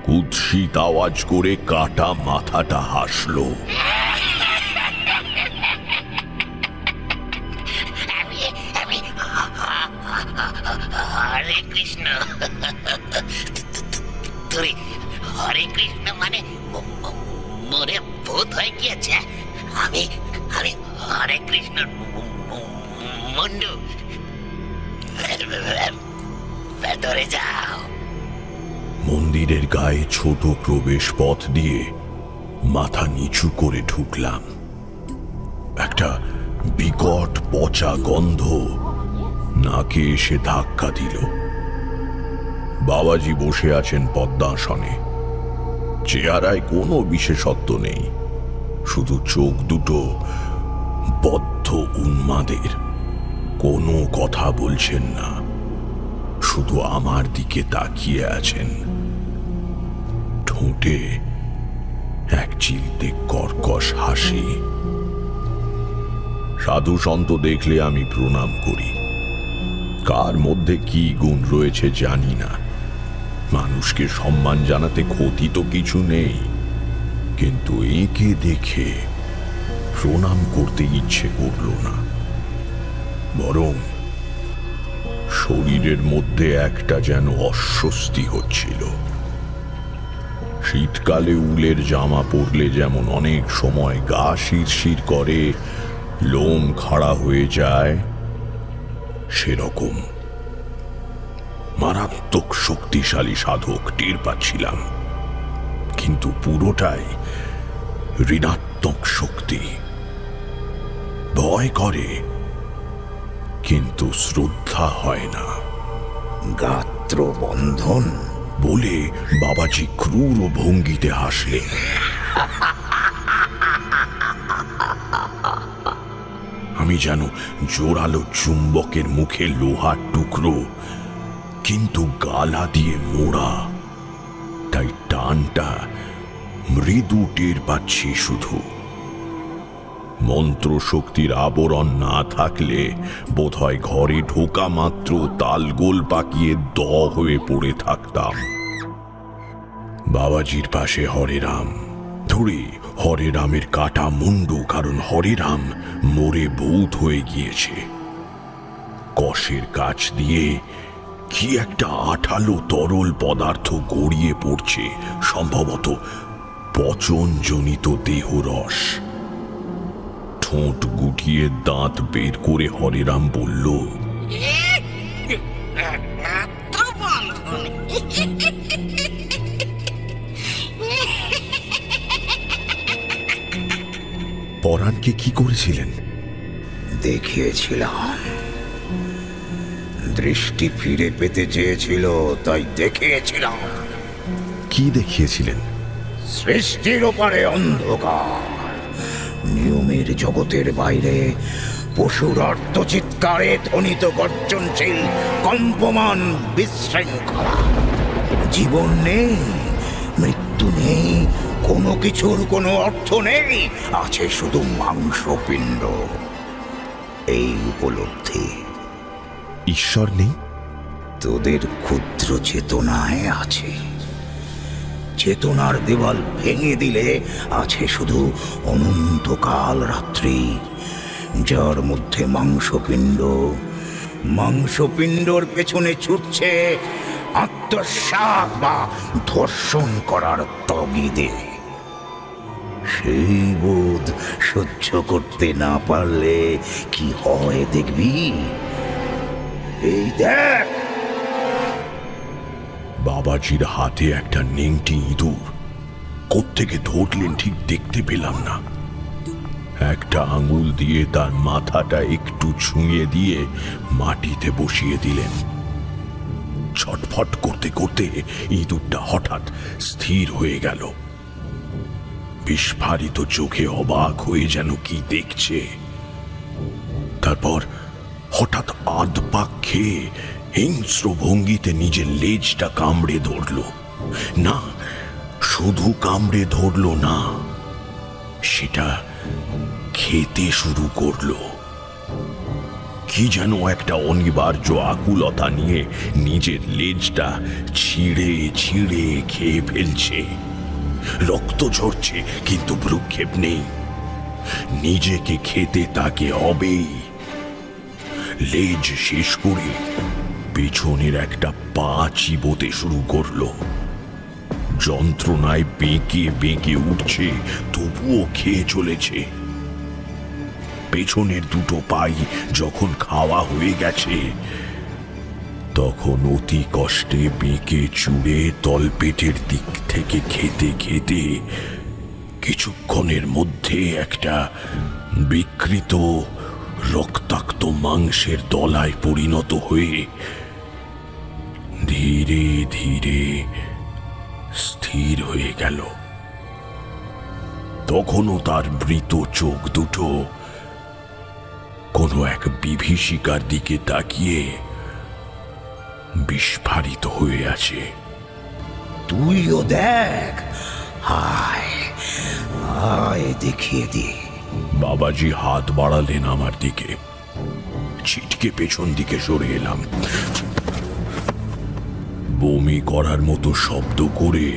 কুৎসিত আওয়াজ করে কাটা মাথাটা হাসলো। হরে কৃষ্ণ। তুই হরে কৃষ্ণ মানে মোরে ভূত হয়ে গিয়েছে। আমি আমি হরে কৃষ্ণ মুন্ডু। ভেতরে যাও। মন্দিরের গায়ে ছোট প্রবেশ পথ দিয়ে মাথা নিচু করে ঢুকলাম। একটা বিকট পচা গন্ধ নাকে এসে ধাক্কা দিল। বাবাজি বসে আছেন পদ্মাসনে। চেহারায় কোনো বিশেষত্ব নেই, শুধু চোখ দুটো বদ্ধ উন্মাদের। কোনো কথা বলছেন না, শুধু আমার দিকে তাকিয়ে আছেন। ঠোঁটে এক চিলতে কর্কশ হাসি। সাধু সন্ত দেখলে আমি প্রণাম করি। কার মধ্যে কি গুণ রয়েছে জানি না। মানুষকে সম্মান জানাতে ক্ষতি তো কিছু নেই, কিন্তু একে দেখে প্রণাম করতে ইচ্ছে করল না। বরং শরীরের মধ্যে একটা যেন অস্বস্তি হচ্ছিল। শীতকালে উলের জামা পরলে যেমন অনেক সময় গা শিরশির করে, লোম খাড়া হয়ে যায়, সেরকম মারাত্মক শক্তিশালী সাধক টের পাচ্ছিলাম। কিন্তু পুরোটাই ঋণাত্মক শক্তি। ভয় করে, কিন্তু শ্রদ্ধা হয় না। গাত্র বন্ধন বলে বাবাজি ক্রূর ভঙ্গিতে হাসলেন। আমি যেন জোরালো চুম্বকের মুখে লোহার টুকরো, কিন্তু গালা দিয়ে মোড়া। তাই টানটা মৃদু টের পাচ্ছি শুধু। মন্ত্র শক্তির আবরণ না থাকলে বোধহয় ঘরে ঢোকা মাত্র তালগোল পাকিয়ে দ হয়ে পড়ে থাকতাম। বাবাজির পাশে হরেরাম। ধরে হরেরামের কাটা মুন্ডু, কারণ হরেরাম মরে ভূত হয়ে গিয়েছে। কষের কাছ দিয়ে কি একটা আঠালো তরল পদার্থ গড়িয়ে পড়ছে, সম্ভবত পচনজনিত দেহরস। ঠোঁট গুটিয়ে দাঁত বের করে হরেরাম বলল, পরাণকে কি করেছিলেন? দেখিয়েছিলাম। দৃষ্টি ফিরে পেতে চেয়েছিল, তাই দেখিয়েছিলাম। কি দেখিয়েছিলেন? সৃষ্টির ওপারে অন্ধকার, নিয়মের জগতের বাইরে পশুর অর্থচিৎকারে ধ্বনিত গর্জনশীল কম্পমান বিশৃঙ্খলা। জীবন নেই, মৃত্যু নেই, কোনো কিছুর কোনো অর্থ নেই, আছে শুধু মাংসপিণ্ড। এই উপলব্ধি ঈশ্বর নেই? তোদের ক্ষুদ্র চেতনায় আছে। চেতনার দেওয়াল ভেঙে দিলে আছে শুধু অনন্তকাল রাত্রি, যার মধ্যে মাংসপিণ্ড, মাংসপিণ্ডর পেছনে ছুটছে আত্মসাৎ বা ধর্ষণ করার তাগিদে। সেই বোধ সহ্য করতে না পারলে কি হয় দেখবি। এই দেখ, বাবাজির হাতে একটা নেংটি ইঁদুর। কোত্থেকে ধরলেন ঠিক দেখতে পেলাম না। একটা আঙুল দিয়ে তার মাথাটা একটু ছুঁয়ে দিয়ে মাটিতে বসিয়ে দিলেন। ছটফট করতে করতে ইঁদুরটা হঠাৎ স্থির হয়ে গেল। বিস্ফারিত চোখে অবাক হয়ে যেন কি দেখছে। তারপর হঠাৎ আধ পাক খেয়ে হিংস্র ভঙ্গিতে নিজের লেজটা কামড়ে ধরল। না, শুধু কামড়ে ধরল না, সেটা খেতে শুরু করলো। কি যেন একটা অনিবার্য আকুলতা নিয়ে নিজের লেজটা ছিঁড়ে ছিঁড়ে খেয়ে ফেলছে। রক্ত ঝরছে, কিন্তু ভ্রুক্ষেপ নেই। নিজেকে খেতে তাকে হবেই। লেজ শেষ করে পেছনের একটা পা চিবোতে শুরু করলো। যন্ত্রণায় বেঁকে বেঁকে উঠছে, তবুও খেয়ে চলেছে। পেছনের দুটো পাই যখন খাওয়া হয়ে গেছে, তখন অতি কষ্টে বেঁকে চুড়ে তলপেটের দিক থেকে খেতে খেতে কিছুক্ষণের মধ্যে একটা বিকৃত রক্তাক্ত মাংসের দলায় পরিণত হয়ে ধীরে ধীরে স্থির হয়ে গেল। তখনও তার মৃত চোখ দুটো কোনো এক বিভীষিকার দিকে তাকিয়ে বিস্ফারিত হয়ে আছে। তুইও দেখ, হায় হায়, দেখিয়ে দে। বাবাজি হাত বাড়ালেন আমার দিকে। ছিটকে পেছন দিকে সরে এলাম। বমি করার মতো শব্দ করে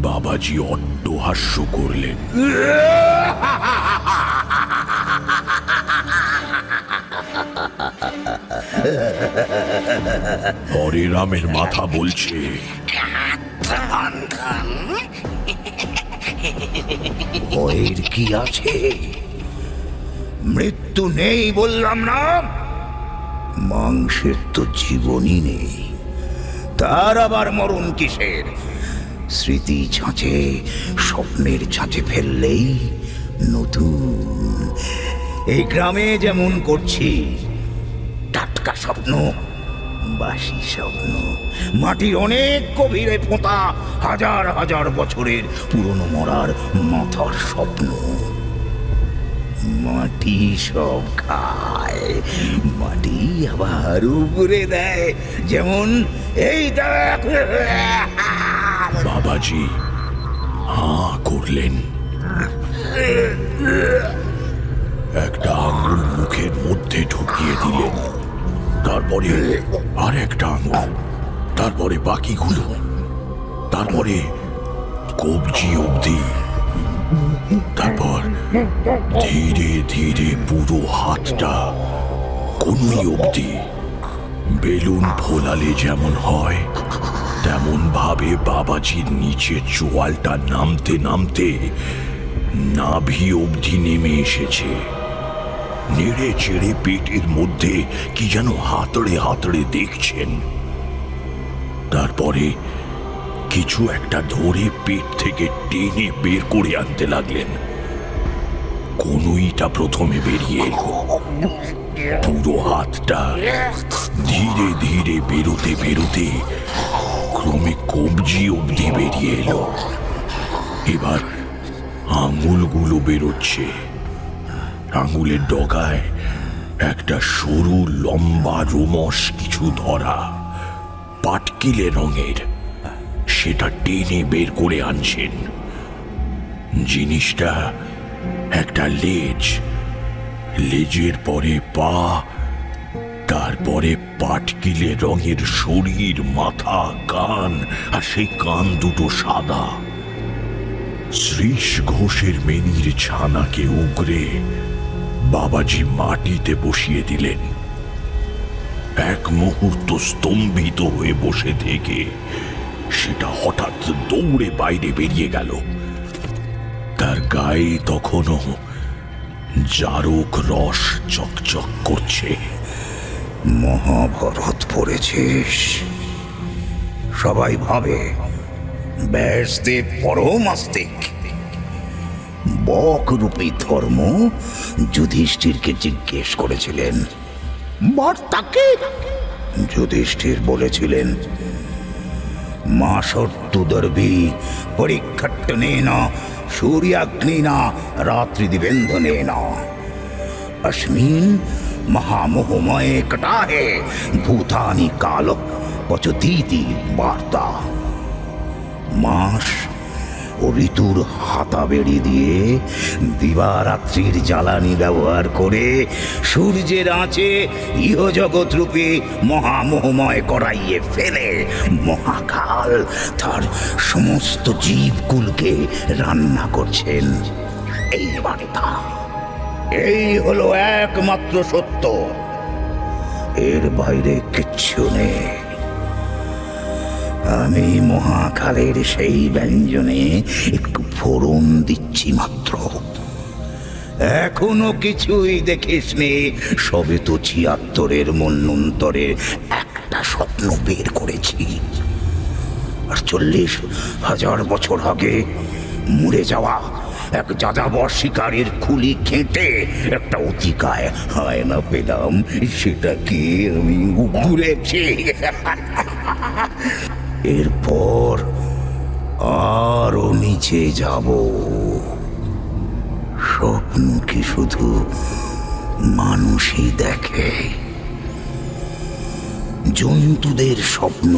বাবাজি অট্টহাস্য করলেন। হরে রামের মাথা বলছে, ভয়ের কি আছে? মৃত্যু নেই বললাম না? মাংসের তো জীবনই নেই, তার আবার মরণ কিসের? স্মৃতি ছাঁচে, স্বপ্নের ছাঁচে ফেললেই নতুন। এই গ্রামে যেমন করছি, টাটকা স্বপ্ন, বাসি স্বপ্ন, মাটির অনেক গভীরে পোঁতা হাজার হাজার বছরের পুরনো মরার মাথার স্বপ্ন। মাটি সব খায়, মাটি আবার উপরে দেয়। যেমন এই দেখ। বাবাজি হাঁ করলেন। একটা আঙুল মুখের মধ্যে ঢুকিয়ে দিলেন, তারপরে আর একটা আঙুল, তারপরে বাকিগুলো, তারপরে কবজি অবধি, তারপর ধীরে ধীরে পুরো হাতটা কনুই অবধি। বেলুন ফোলালে যেমন হয় তেমন ভাবে বাবাজির নিচে চোয়ালটা নামতে নামতে নাভি অবধি নেমে এসেছে। নেড়ে চেড়ে পেটের মধ্যে কি যেন হাতড়ে হাতড়ে দেখছেন। তারপরে কিছু একটা ধরে পেট থেকে টেনে বের করে আনতে লাগলেন। কনুইটা প্রথমে বেরিয়ে এলো, পুরো হাতটা ধীরে ধীরে বেরোতে বেরোতে ক্রমে কবজি অবধি বেরিয়ে এলো। এবার আঙুলগুলো বেরোচ্ছে। আঙুলের ডগায় একটা সরু লম্বা রোমশ কিছু ধরা, পাটকিলে রঙের। সেটা টেনে বের করে আনছেন। জিনিসটা একটা লেজ, লেজের পরে পা, তারপরে পাটকিলে রঙের শরীর, মাথা, কান, আর সেই কান দুটো সাদা। শ্রীশ ঘোষের মেনির ছানাকে উগরে বাবাজি মাটিতে বসিয়ে দিলেন। এক মুহূর্ত স্তম্ভিত হয়ে বসে থেকে সেটা হঠাৎ দৌড়ে বাইরে বেরিয়ে গেল। তার গায়ে তখনও জারক রস চকচক করছে। মহাভারত পড়েছিস? সবাই ভাবে ব্যাসদেব পরম আস্তিক। বকরূপী ধর্ম যুধিষ্ঠিরকে জিজ্ঞেস করেছিলেন, বার্তাকে? যুধিষ্ঠির বলেছিলেন, মা শর্তুদর্ভি পরীক্ষট্টনেন সূর্যাগ্নিনা রাত্রি দিবেন্ধনেন अस्मिन् महामोहमये कटाहे भूतानि काल पचतीति वार्ता। मास ও ঋতুর হাতা বেড়ি দিয়ে দিবারাত্রির জ্বালানি ব্যবহার করে সূর্যের আঁচে ইহজগৎ রূপে মহামোহময় করাইয়ে ফেলে মহাকাল তার সমস্ত জীবকুলকে রান্না করছেন। এই বার্তা, এই হলো একমাত্র সত্য, এর বাইরে কিচ্ছু নেই। আমি মহাকালের সেই ব্যঞ্জনে একটু ফোড়ন দিচ্ছি মাত্র। এখনো কিছুই দেখিসনি, সবে তো ৭৬ মন্বন্তরের একটা স্বপ্ন বের করেছি। আর ৪০,০০০ বছর আগে মরে যাওয়া এক যাযাবর শিকারের খুলি খেটে একটা অতিকায় আয়না পেলাম, সেটাকে আমি ঘুরেছি। এরপর আরো নিচে যাব। স্বপ্ন কি শুধু মানুষই দেখে? জন্তুদের স্বপ্ন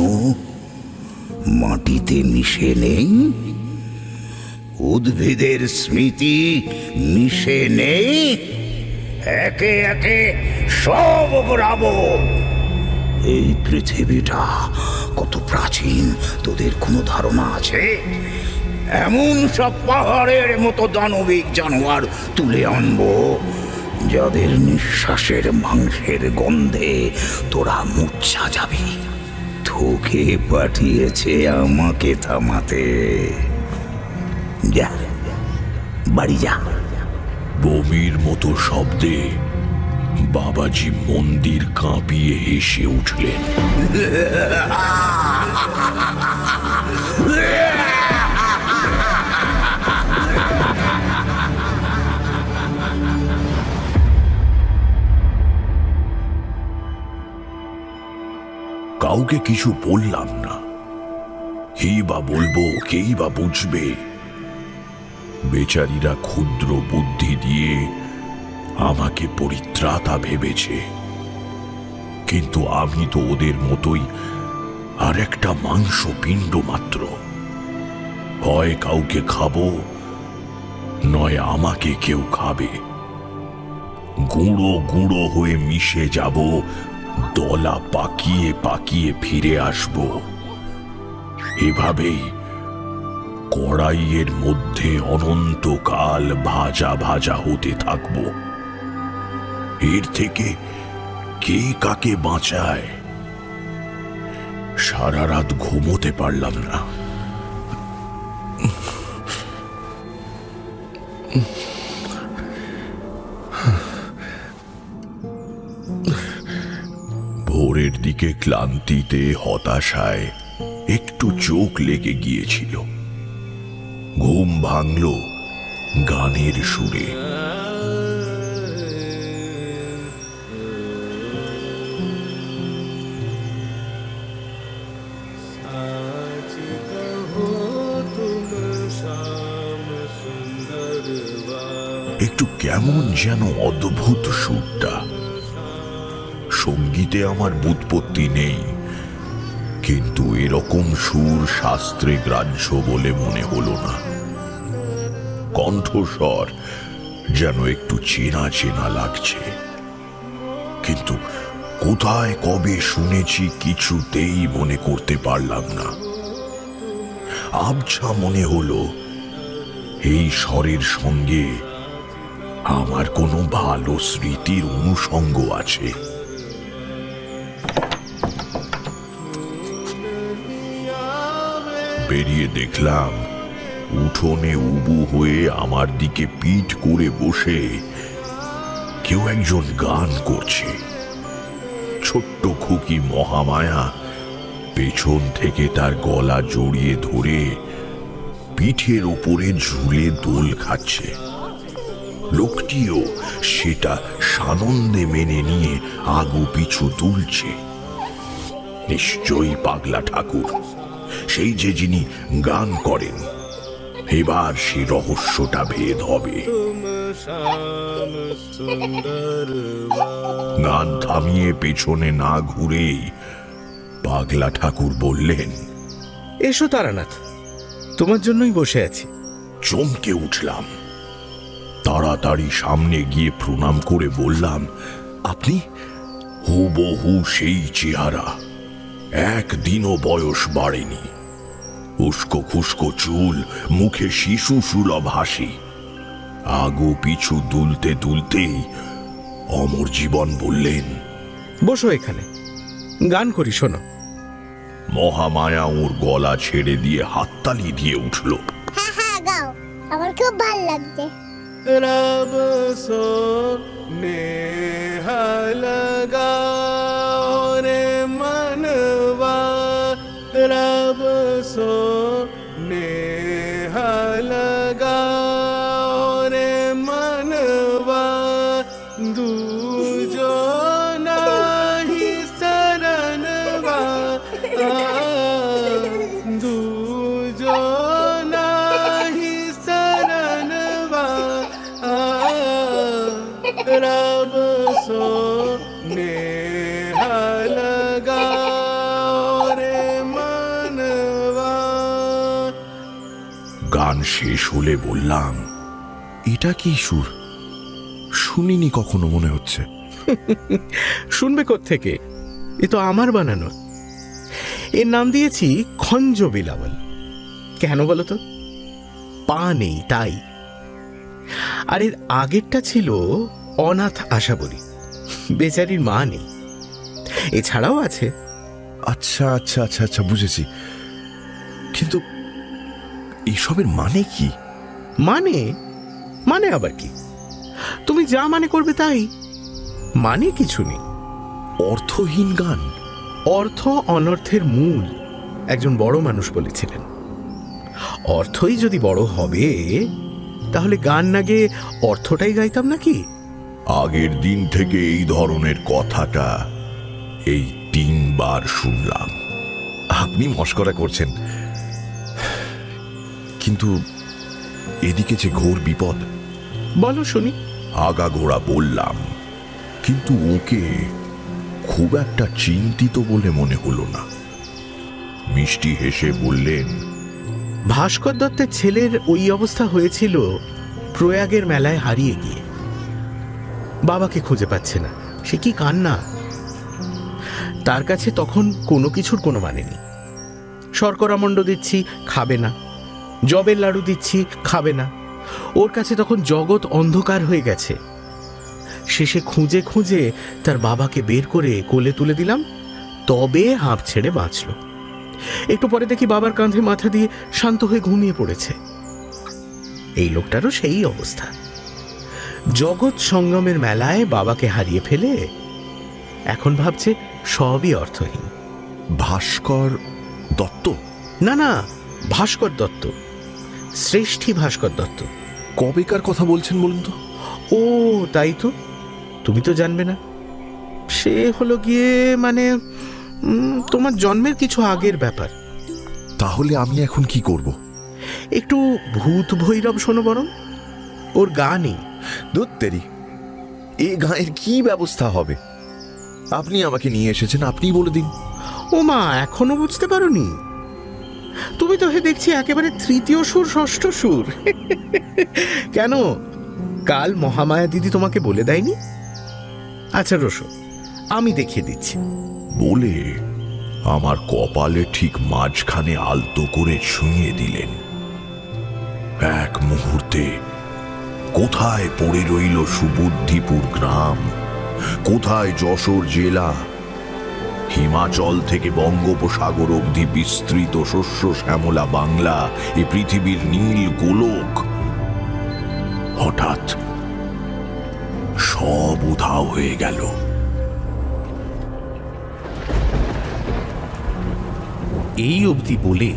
মাটিতে মিশে নেই? উদ্ভিদের স্মৃতি মিশে নেই? একে একে সব ঘোরাবো। এই পৃথিবীটা কত প্রাচীন তোদের কোনো ধারণা আছে? এমন সব পাহাড়ের মতো দানবিক জানোয়ার তুলে আনবো যাদের নিঃশ্বাসের মাংসের গন্ধে তোরা মূর্ছা যাবি। তোকে পাঠিয়েছে আমাকে থামাতে। যা, বাড়ি যা। বমির মতো শব্দে বাবাজি মন্দির কাঁপিয়ে হেসে উঠলেন। কাউকে কিছু বললাম না। কি বা বলবো, কেই বা বুঝবে? বেচারীরা ক্ষুদ্র বুদ্ধি দিয়ে আমাকে পরিত্রাতা ভেবেছে, কিন্তু আমি তো ওদের মতোই আর একটা মাংসপিণ্ড মাত্র। হয় কাউকে খাবো, নয় আমাকে কেউ খাবে। গুঁড়ো গুঁড়ো হয়ে মিশে যাব, দলা পাকিয়ে পাকিয়ে ফিরে আসব। এভাবেই কড়াইয়ের মধ্যে অনন্তকাল ভাজা ভাজা হতে থাকব। এর থেকে কে কাকে বাঁচায়? সারা রাত ঘুমোতে পারলাম না। ভোরের দিকে ক্লান্তিতে, হতাশায় একটু চোখ লেগে গিয়েছিল। ঘুম ভাঙল গানের সুরে। একটু কেমন যেন অদ্ভুত সুরটা। সঙ্গীতে আমার বুৎপত্তি নেই, কিন্তু এরকম সুর শাস্ত্রে গ্রাহ্য বলে মনে হলো না। কণ্ঠস্বর যেন একটু চেনা চেনা লাগছে, কিন্তু কোথায় কবে শুনেছি কিছুতেই মনে করতে পারলাম না। আবছা মনে হলো এই স্বরের সঙ্গে আমার কোনো ভালো স্মৃতির অনুষঙ্গ আছে। বেরিয়ে দেখলাম উঠোনে উবু হয়ে আমার দিকে পিঠ করে বসে কেউ একজন গান করছে। ছোট্ট খুকি মহামায়া পেছন থেকে তার গলা জড়িয়ে ধরে পিঠের ওপরে ঝুলে দোল খাচ্ছে। লোকটিও সেটা সানন্দে মেনে নিয়ে আগু পিছু তুলছে। নিশ্চয়ই পাগলা ঠাকুর, সেই যে যিনি গান করেন। এবার সে রহস্যটা ভেদ হবে। গান থামিয়ে পেছনে না ঘুরেই পাগলা ঠাকুর বললেন, এসো তারানাথ, তোমার জন্যই বসে আছি। চমকে উঠলাম। তাড়াতাড়ি সামনে গিয়ে প্রণাম করে বললাম, আপনি? হুবহু সেই চেহারা, একদিনও বয়স বাড়েনি। উস্কো খুস্কো চুল, মুখে শিশু সুলভ হাসি। আগু পিছু দুলতে দুলতেই অমর জীবন বললেন, বসো এখানে, গান করি, শোনো। মহামায়া ওর গলা ছেড়ে দিয়ে হাততালি দিয়ে উঠল। হ্যাঁ হ্যাঁ, গাও, আমার খুব ভালো লাগছে। रब सो नेह लगाओ रे मनवा, रब सो नेह लगाओ रे मनवा, दूजो नाही शरणवा, दूजो नाही शरणवा, रब सो नेह लगाओ रे मनवा। গান শেষ হলে বললাম, এটা কি সুর? শুনিনি কখনো মনে হচ্ছে। শুনবে কোত্থেকে? এ তো আমার বানানো। এর নাম দিয়েছি খঞ্জ বিলাবল। কেন বলো তো? পা নেই তাই। আর এর আগেরটা ছিল অনাথ আশাবরী, বেচারির মা নেই। এছাড়াও আছে। আচ্ছা আচ্ছা আচ্ছা আচ্ছা, বুঝেছি। কিন্তু এসবের মানে কি? মানে মানে আবার কি? তুমি যা মানে করবে তাই। মানে কিছু নেই। অর্থহীন গান। অর্থ অনর্থের মূল একজন বড় মানুষ বলেছিলেন। অর্থই যদি বড় হবে তাহলে গান না গেয়ে অর্থটাই গাইতাম নাকি? আগের দিন থেকে এই ধরনের কথাটা এই 3 বার শুনলাম। আপনি মস্করা করছেন, কিন্তু এদিকে যে ঘোর বিপদ। বলো শুনি। আগাগোড়া বললাম, কিন্তু ওকে খুব একটা চিন্তিত বলে মনে হলো না। মিষ্টি হেসে বললেন, ভাস্কর দত্তের ছেলের ওই অবস্থা হয়েছিল প্রয়াগের মেলায় হারিয়ে গিয়ে। বাবাকে খুঁজে পাচ্ছে না, সে কি কান্না! তার কাছে তখন কোনো কিছুর কোনো মানে নেই। শর্করা মণ্ড দিচ্ছি, খাবে না। জবের লাড়ু দিচ্ছি, খাবে না। ওর কাছে তখন জগৎ অন্ধকার হয়ে গেছে। শেষে খুঁজে খুঁজে তার বাবাকে বের করে কোলে তুলে দিলাম, তবে হাঁপ ছেড়ে বাঁচল। একটু পরে দেখি বাবার কাঁধে মাথা দিয়ে শান্ত হয়ে ঘুমিয়ে পড়েছে। এই লোকটারও সেই অবস্থা। জগৎ সঙ্গমের মেলায় বাবাকে হারিয়ে ফেলে এখন ভাবছে সবই অর্থহীন। ভাস্কর দত্ত? না না, ভাস্কর দত্ত, শ্রেষ্ঠী ভাস্কর দত্ত। কবেকার কথা বলছেন বলুন তো? ও তাই তো, তুমি তো জানবে না। সে হলো গিয়ে মানে তোমার জন্মের কিছু আগের ব্যাপার। তাহলে আমি এখন কি করব? একটু ভূত ভৈরব শোনো বরং। ওর গানই দত্তেরি, এই গানের কি ব্যবস্থা হবে? আপনি আমাকে নিয়ে এসেছেন, আপনিই বলে দিন। ও মা, এখনো বুঝতে পারোনি? তুমি তো হে দেখছি একেবারে তৃতীয় সুর ষষ্ঠ সুর। কেন, কাল মহামায়া দিদি তোমাকে বলে দেয়নি? আচ্ছা রোশো, আমি দেখিয়ে দিচ্ছি। বলে আমার কপালে ঠিক মাঝখানে আলতো করে ছুঁয়ে দিলেন। এক মুহূর্তে কোথায় পড়ে রইল সুবুদ্ধিপুর গ্রাম, কোথায় যশোর জেলা, হিমাচল থেকে বঙ্গোপসাগর অবধি বিস্তৃত শস্য শ্যামলা বাংলা, এ পৃথিবীর নীল গোলক, হঠাৎ সব উধাও হয়ে গেল। এই অবধি বলে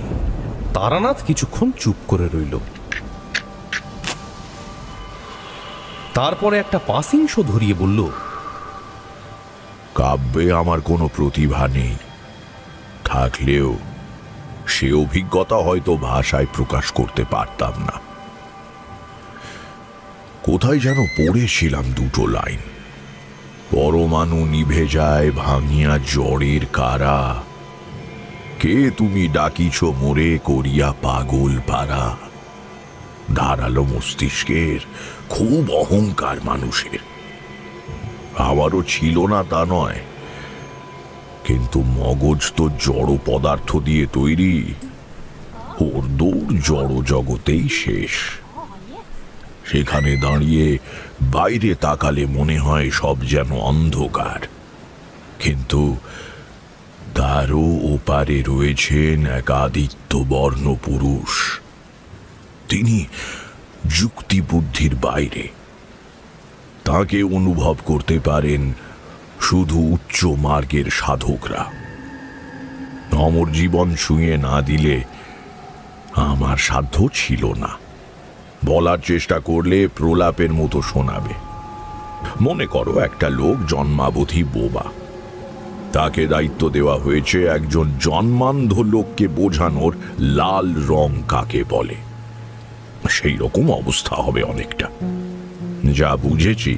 তারানাথ কিছুক্ষণ চুপ করে রইল। তারপরে একটা পাসিং শো ধরিয়ে বলল, কাব্যে আমার কোনো প্রতিভা নেই, থাকলেও সে অভিজ্ঞতা হয়তো ভাষায় প্রকাশ করতে পারতাম না। কোথায় যেন পড়েছিলাম দুটো লাইন, পরমাণু নিভে যায় ভাঙিয়া জ্বরের কারা, কে তুমি ডাকিছ মোরে করিয়া পাগল পারা। ধারালো মস্তিষ্কের খুব অহংকার মানুষের, আমারও ছিল না তা নয়, কিন্তু মগজ তো জড় পদার্থ দিয়ে তৈরি, ওর দৌড় জড় জগতেই শেষ। সেখানে দাঁড়িয়ে বাইরে তাকালে মনে হয় সব যেন অন্ধকার, কিন্তু তারও ওপারে রয়েছেন এক আদিত্যবর্ণ পুরুষ। তিনি যুক্তি বুদ্ধির বাইরে, তাকে অনুভব করতে পারেন শুধু উচ্চ মার্গের সাধকরা। অমর জীবন ছুঁয়ে না দিলে আমার সাধ্য ছিল না, বলার চেষ্টা করলে প্রলাপের মতো শোনাবে। মনে করো একটা লোক জন্মাবধি বোবা, তাকে দায়িত্ব দেওয়া হয়েছে একজন জন্মান্ধ লোককে বোঝানোর লাল রং কাকে বলে। সেই রকম অবস্থা হবে অনেকটা। যা বুঝেছি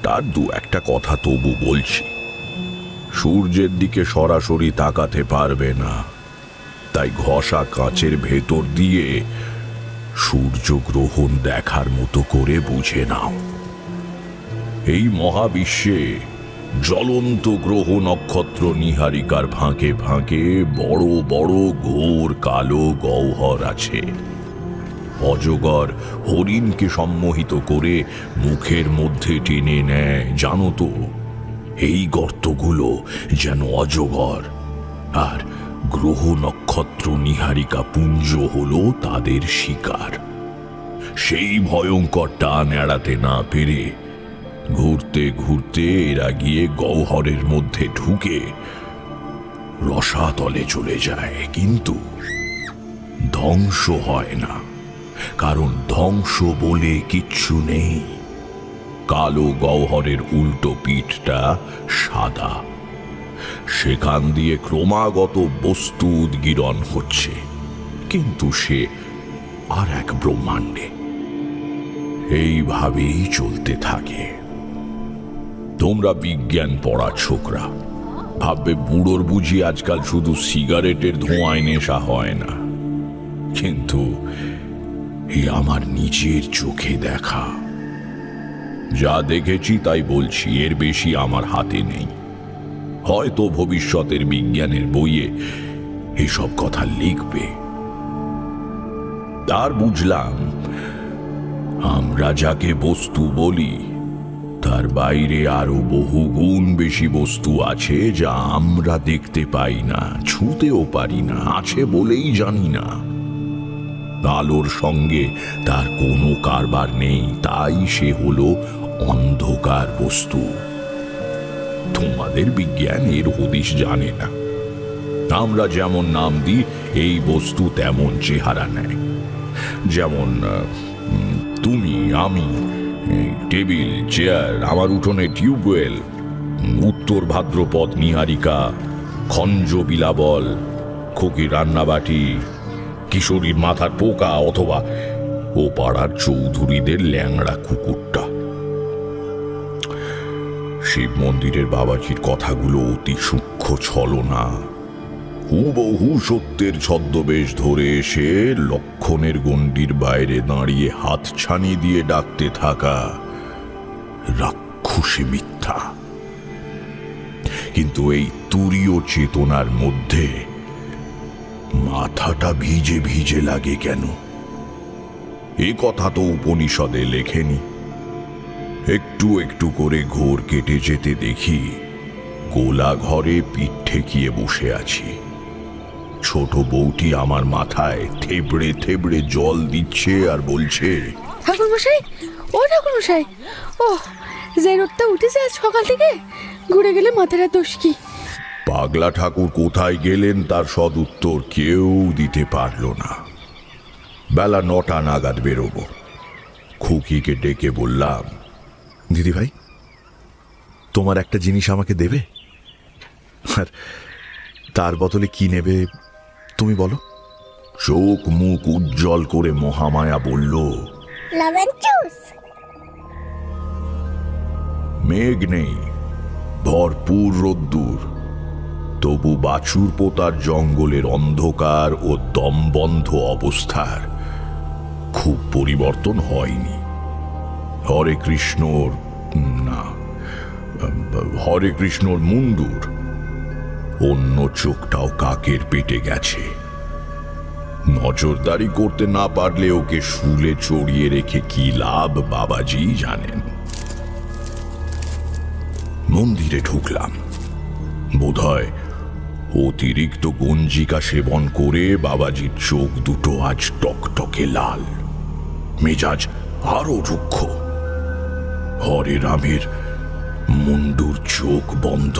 তার দু একটা কথা তবু বলছি। সূর্যের দিকে সরাসরি তাকাতে পারবে না, তাই ঘষা কাঁচের ভেতর দিয়ে সূর্যগ্রহণ দেখার মতো করে বুঝে নাও। এই মহাবিশ্বে জ্বলন্ত গ্রহ নক্ষত্র নীহারিকার ফাঁকে ফাঁকে বড় বড় ঘোর কালো গহ্বর আছে। অজগর হরিণকে সম্মোহিত করে মুখের মধ্যে টেনে নেয়, জানো তো? এই গর্তগুলো যেন অজগর, আর গ্রহ নক্ষত্র নীহারিকা পুঞ্জ হলো তাদের শিকার। সেই ভয়ঙ্কর টান এড়াতে না পেরে ঘুরতে ঘুরতে এরা গিয়ে গহ্বরের মধ্যে ঢুকে রসাতলে চলে যায়, কিন্তু ধ্বংস হয় না, কারণ ধ্বংস বলে কিচ্ছু নেই। কালো গহ্বরের উল্টো পিঠটা সাদা, সেখান দিয়ে ক্রমাগত বস্তু উদ্গীরণ হচ্ছে, কিন্তু সে আর এক ব্রহ্মাণ্ডে। এইভাবেই চলতে থাকে। তোমরা বিজ্ঞান পড়া ছোকরা ভাববে বুড়োর বুঝি আজকাল শুধু সিগারেটের ধোঁয়ায় নেশা হয় না, কিন্তু এ আমার নিজের চোখে দেখা। যা দেখেছি তাই বলছি, এর বেশি আমার হাতে নেই। হয়তো ভবিষ্যতের বিজ্ঞানের বইয়ে এসব কথা লিখবে। তার বুঝলাম আমরা যাকে বস্তু বলি তার বাইরে আরো বহু গুণ বেশি বস্তু আছে যা আমরা দেখতে পাই না, ছুঁতেও পারি না, আছে বলেই জানি না। আলোর সঙ্গে তার কোনো কারবার নেই, তাই সে হলো অন্ধকার বস্তু। তোমাদের বিজ্ঞান এর হদিশ জানে না। আমরা যেমন নাম দিই এই বস্তু তেমন চেহারা নেয়। যেমন তুমি, আমি, টেবিল, চেয়ার, আমার উঠোনে টিউবওয়েল, উত্তর ভাদ্রপদ নীহারিকা, খঞ্জ বিলাবল, খুকির রান্নাবাটি, কিশোরীর মাথার পোকা, অথবা ও পাড়ার চৌধুরীদের ল্যাংড়া কুকুরটা। শিব মন্দিরের বাবাজির কথাগুলো অতি সূক্ষ্ম ছলনা, হুবহু সত্যের ছদ্মবেশ ধরে এসে লক্ষণের গণ্ডির বাইরে দাঁড়িয়ে হাতছানি দিয়ে ডাকতে থাকা রাক্ষসী মিথ্যা। কিন্তু এই তুরীয় চেতনার মধ্যে মাথাটা ভিজে ভিজে লাগে কেন? এ কথা তো উপনিষদে লেখেনি। একটু একটু করে ঘোর কেটে যেতে দেখি গোলা ঘরে পিঠ ঠেকিয়ে বসে আছি। ছোট বউটি আমার মাথায় থেবড়ে থেবড়ে জল দিচ্ছে আর বলছে, ঠাকুর মশাই, ও ঠাকুর মশাই, ও যে রোদটা উঠেছে আজ সকাল থেকে, ঘুরে গেলে মাথাটা দোষ কি? পাগলা ঠাকুর কোথায় গেলেন তার সদুত্তর কেউ দিতে পারল না। বেলা 9টা নাগাদ বেরোবো। খুকিকে ডেকে বললাম, দিদি ভাই, তোমার একটা জিনিস আমাকে দেবে? আর তার বদলে কি নেবে তুমি বলো? চোখ মুখ উজ্জ্বল করে মহামায়া বলল, লেমন জুস। মেঘ নেই, ভরপুর রোদ্দুর, তবু বাছুর পোতার জঙ্গলের অন্ধকার ও দমবন্ধ অবস্থার খুব পরিবর্তন হয়নি। হরে কৃষ্ণর না, হরে কৃষ্ণর মুন্ডুর অন্য চোখটাও কাকের পেটে গেছে। নজরদারি করতে না পারলে ওকে শুলে চড়িয়ে রেখে কি লাভ বাবাজি জানেন। মন্দিরে ঢুকলাম। বোধহয় অতিরিক্ত গঞ্জিকা সেবন করে বাবাজির চোখ দুটো আজ টকটকে লাল, মেজাজ আরো রুক্ষ। হরে রামের মুন্ডুর চোখ বন্ধ।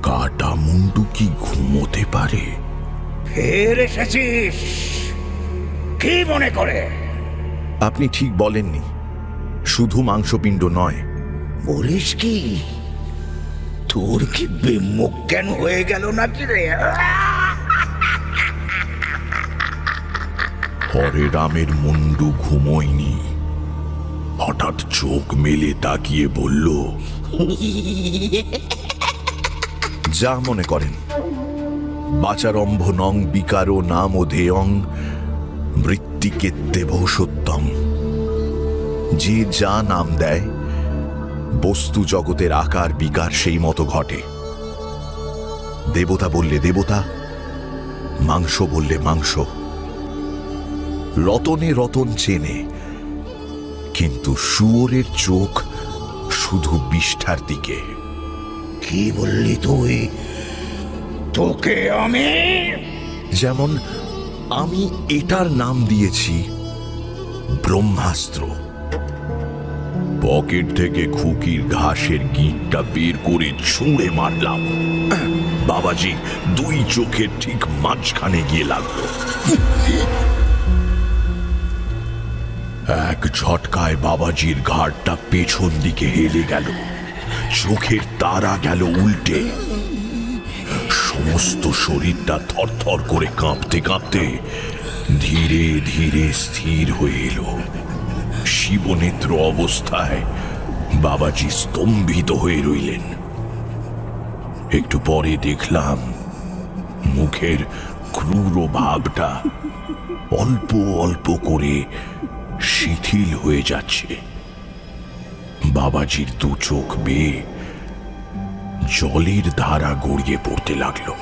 কাটা মুন্ডু কি ঘুমোতে পারে? ফের এসেছিস? কি মনে করে? আপনি ঠিক বলেননি, শুধু মাংসপিণ্ড নয়। বলিস কি? তোর কি বিমুখ জ্ঞান হয়ে গেল নাকি রে? হরে রামের মুন্ডু ঘুমোয়নি। হঠাৎ চোখ মেলে তাকিয়ে বলল, যা মনে করেন। বাচারম্ভ নং বিকারো নাম ধেয়ং মৃত্তিকে দেব সত্যম। যে যা নাম দেয়, বস্তু জগতের আকার বিকার সেই মতো ঘটে। দেবতা বললে দেবতা, মাংস বললে মাংস। রতনে রতন চেনে, কিন্তু শুয়োরের চোখ শুধু বিষ্ঠার দিকে। কি বললি তুই? তোকে আমি? যেমন আমি এটার নাম দিয়েছি ব্রহ্মাস্ত্র। পকেট থেকে খুকির ঘাসের গিঁটটা বের করে ছুঁড়ে মারলাম। বাবাজি দুই চোখের ঠিক মাঝখানে গিয়ে লাগলো। এক ঝটকায় বাবাজির ঘাড়টা পেছন দিকে হেলে গেল, চোখের তারা গেল উল্টে। সমস্ত শরীরটা থরথর করে কাঁপতে কাঁপতে ধীরে ধীরে স্থির হয়ে এলো। শিবনেত্র অবস্থায় বাবাজি স্তম্ভিত হয়ে রইলেন। একটু পরে দেখলাম মুখের ক্রূর ভাবটা অল্প অল্প করে শিথিল হয়ে যাচ্ছে। বাবাজির দু চোখ বেয়ে জলের ধারা গড়িয়ে পড়তে লাগলো।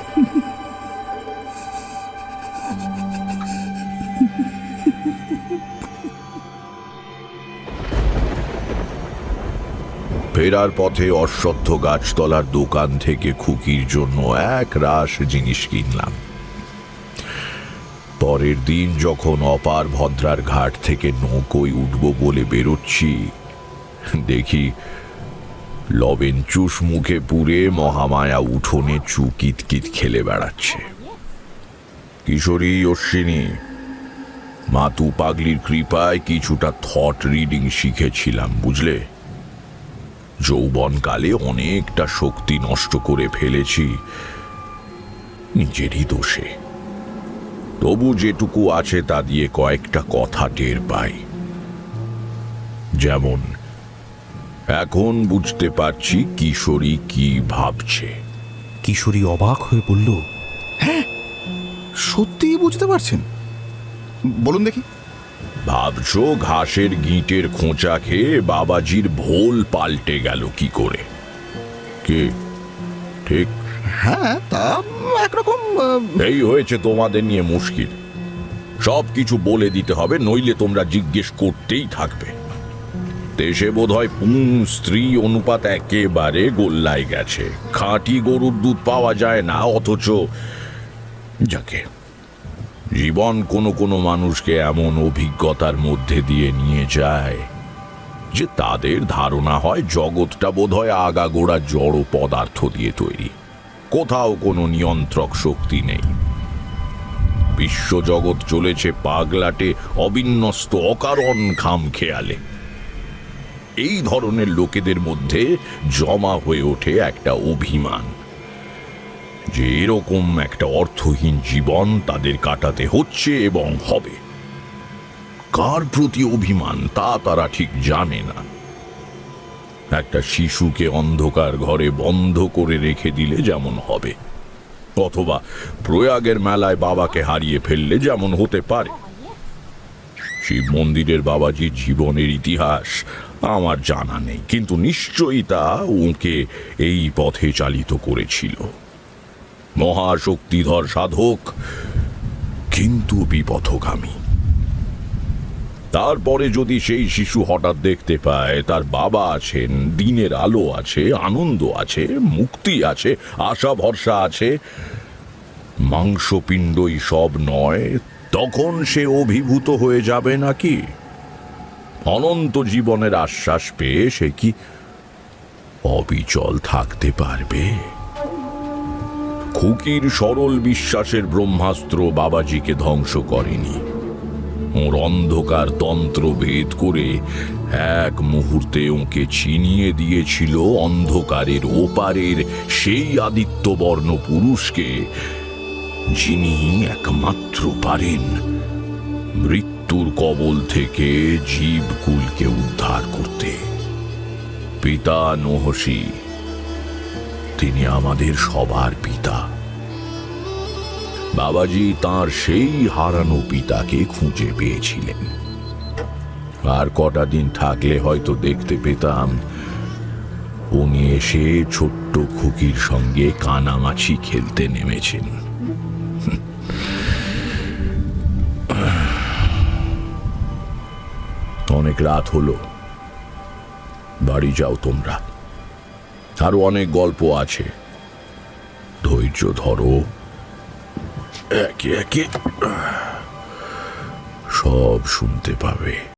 ফেরার পথে অশ্বত্থ গাছতলার দোকান থেকে খুকির জন্য এক রাশ জিনিস কিনলাম। পরের দিন যখন অপার ভদ্রার ঘাট থেকে নৌকোয় উঠব বলে বেরোচ্ছি, দেখি লবেন চুষ মুখে পুরে মহামায়া উঠোনে চুকিতকিত খেলে বেড়াচ্ছে। কিশোরী অশ্বিনী, মাতু পাগলির কৃপায় কিছুটা থট রিডিং শিখেছিলাম, বুঝলে। যৌবনকালে অনেকটা শক্তি নষ্ট করে ফেলেছি নিজেরই দোষে। তবু যেটুকু আছে তা দিয়ে কয়েকটা কথা টের পাই। যেমন এখন বুঝতে পারছি কিশোরী কি ভাবছে, কিশোরী অবাক হয়ে বলল, সত্যিই বুঝতে পারছেন? বলুন দেখি। ভাবছো ঘাসের গিঁটের খোঁচা খেয়ে বাবাজির ভোল পাল্টে গেল কি করে? কে ঠিক? হ্যাঁ, তা একরকম। এই হয়েছে তোমাদের নিয়ে মুশকিল। সব কিছু বলে দিতে হবে, নইলে তোমরা জিজ্ঞেস করতেই থাকবে। দেশে বোধহয় পুং স্ত্রী অনুপাত একেবারে গোল্লায় গেছে। খাঁটি গরুর দুধ পাওয়া যায় না, অথচ যাকে জীবন কোনো কোনো মানুষকে এমন অভিজ্ঞতার মধ্যে দিয়ে নিয়ে যায় যে তাদের ধারণা হয় জগৎটা বোধহয় আগাগোড়া জড় পদার্থ দিয়ে তৈরি, কোথাও কোনো নিয়ন্ত্রক শক্তি নেই। বিশ্বজগৎ চলেছে পাগলাটে, অবিন্যস্ত, অকারণ খামখেয়ালে। এই ধরনের লোকেদের মধ্যে জমা হয়ে ওঠে একটা অভিমান যে এরকম একটা অর্থহীন জীবন তাদের কাটাতে হচ্ছে এবং হবে। কার প্রতি অভিমান তা তারা ঠিক জানে না। একটা শিশুকে অন্ধকার ঘরে বন্ধ করে রেখে দিলে যেমন হবে, অথবা প্রয়াগের মেলায় বাবাকে হারিয়ে ফেললে যেমন হতে পারে। শিব মন্দিরের বাবাজির জীবনের ইতিহাস আমার জানা নেই, কিন্তু নিশ্চয়ই তা ওকে এই পথে চালিত করেছিল। মহাশক্তিধর সাধক, কিন্তু বিপথগামী। তারপরে যদি সেই শিশু হঠাৎ দেখতে পায় তার বাবা আছেন, দিনের আলো আছে, আনন্দ আছে, মুক্তি আছে, আশা ভরসা আছে, মাংসপিণ্ডই সব নয়, তখন সে অভিভূত হয়ে যাবে নাকি? অনন্ত জীবনের আশ্বাস পেয়ে সে কি অবিচল থাকতে পারবে? খুকির সরল বিশ্বাসের ব্রহ্মাস্ত্র বাবাজিকে ধ্বংস করেনি। ওর অন্ধকার তন্ত্র ভেদ করে এক মুহূর্তে ওকে ছিনিয়ে দিয়েছিল অন্ধকারের ওপারের সেই আদিত্যবর্ণ পুরুষকে, যিনি একমাত্র পারেন মৃত্যুর কবল থেকে জীবকুলকে উদ্ধার করতে। পিতা নহসী, তিনি আমাদের সবার পিতা। বাবাজি তাঁর সেই হারানো পিতাকে খুঁজে পেয়েছিলেন। আর কটা দিন থাকলে হয়তো দেখতে পেতাম উনি এসে ছোট্ট খুকির সঙ্গে কানামাছি খেলতে নেমেছেন। অনেক রাত হলো, বাড়ি যাও তোমরা। আরো অনেক গল্প আছে, ধৈর্য ধরো, একে একে সব শুনতে পাবে।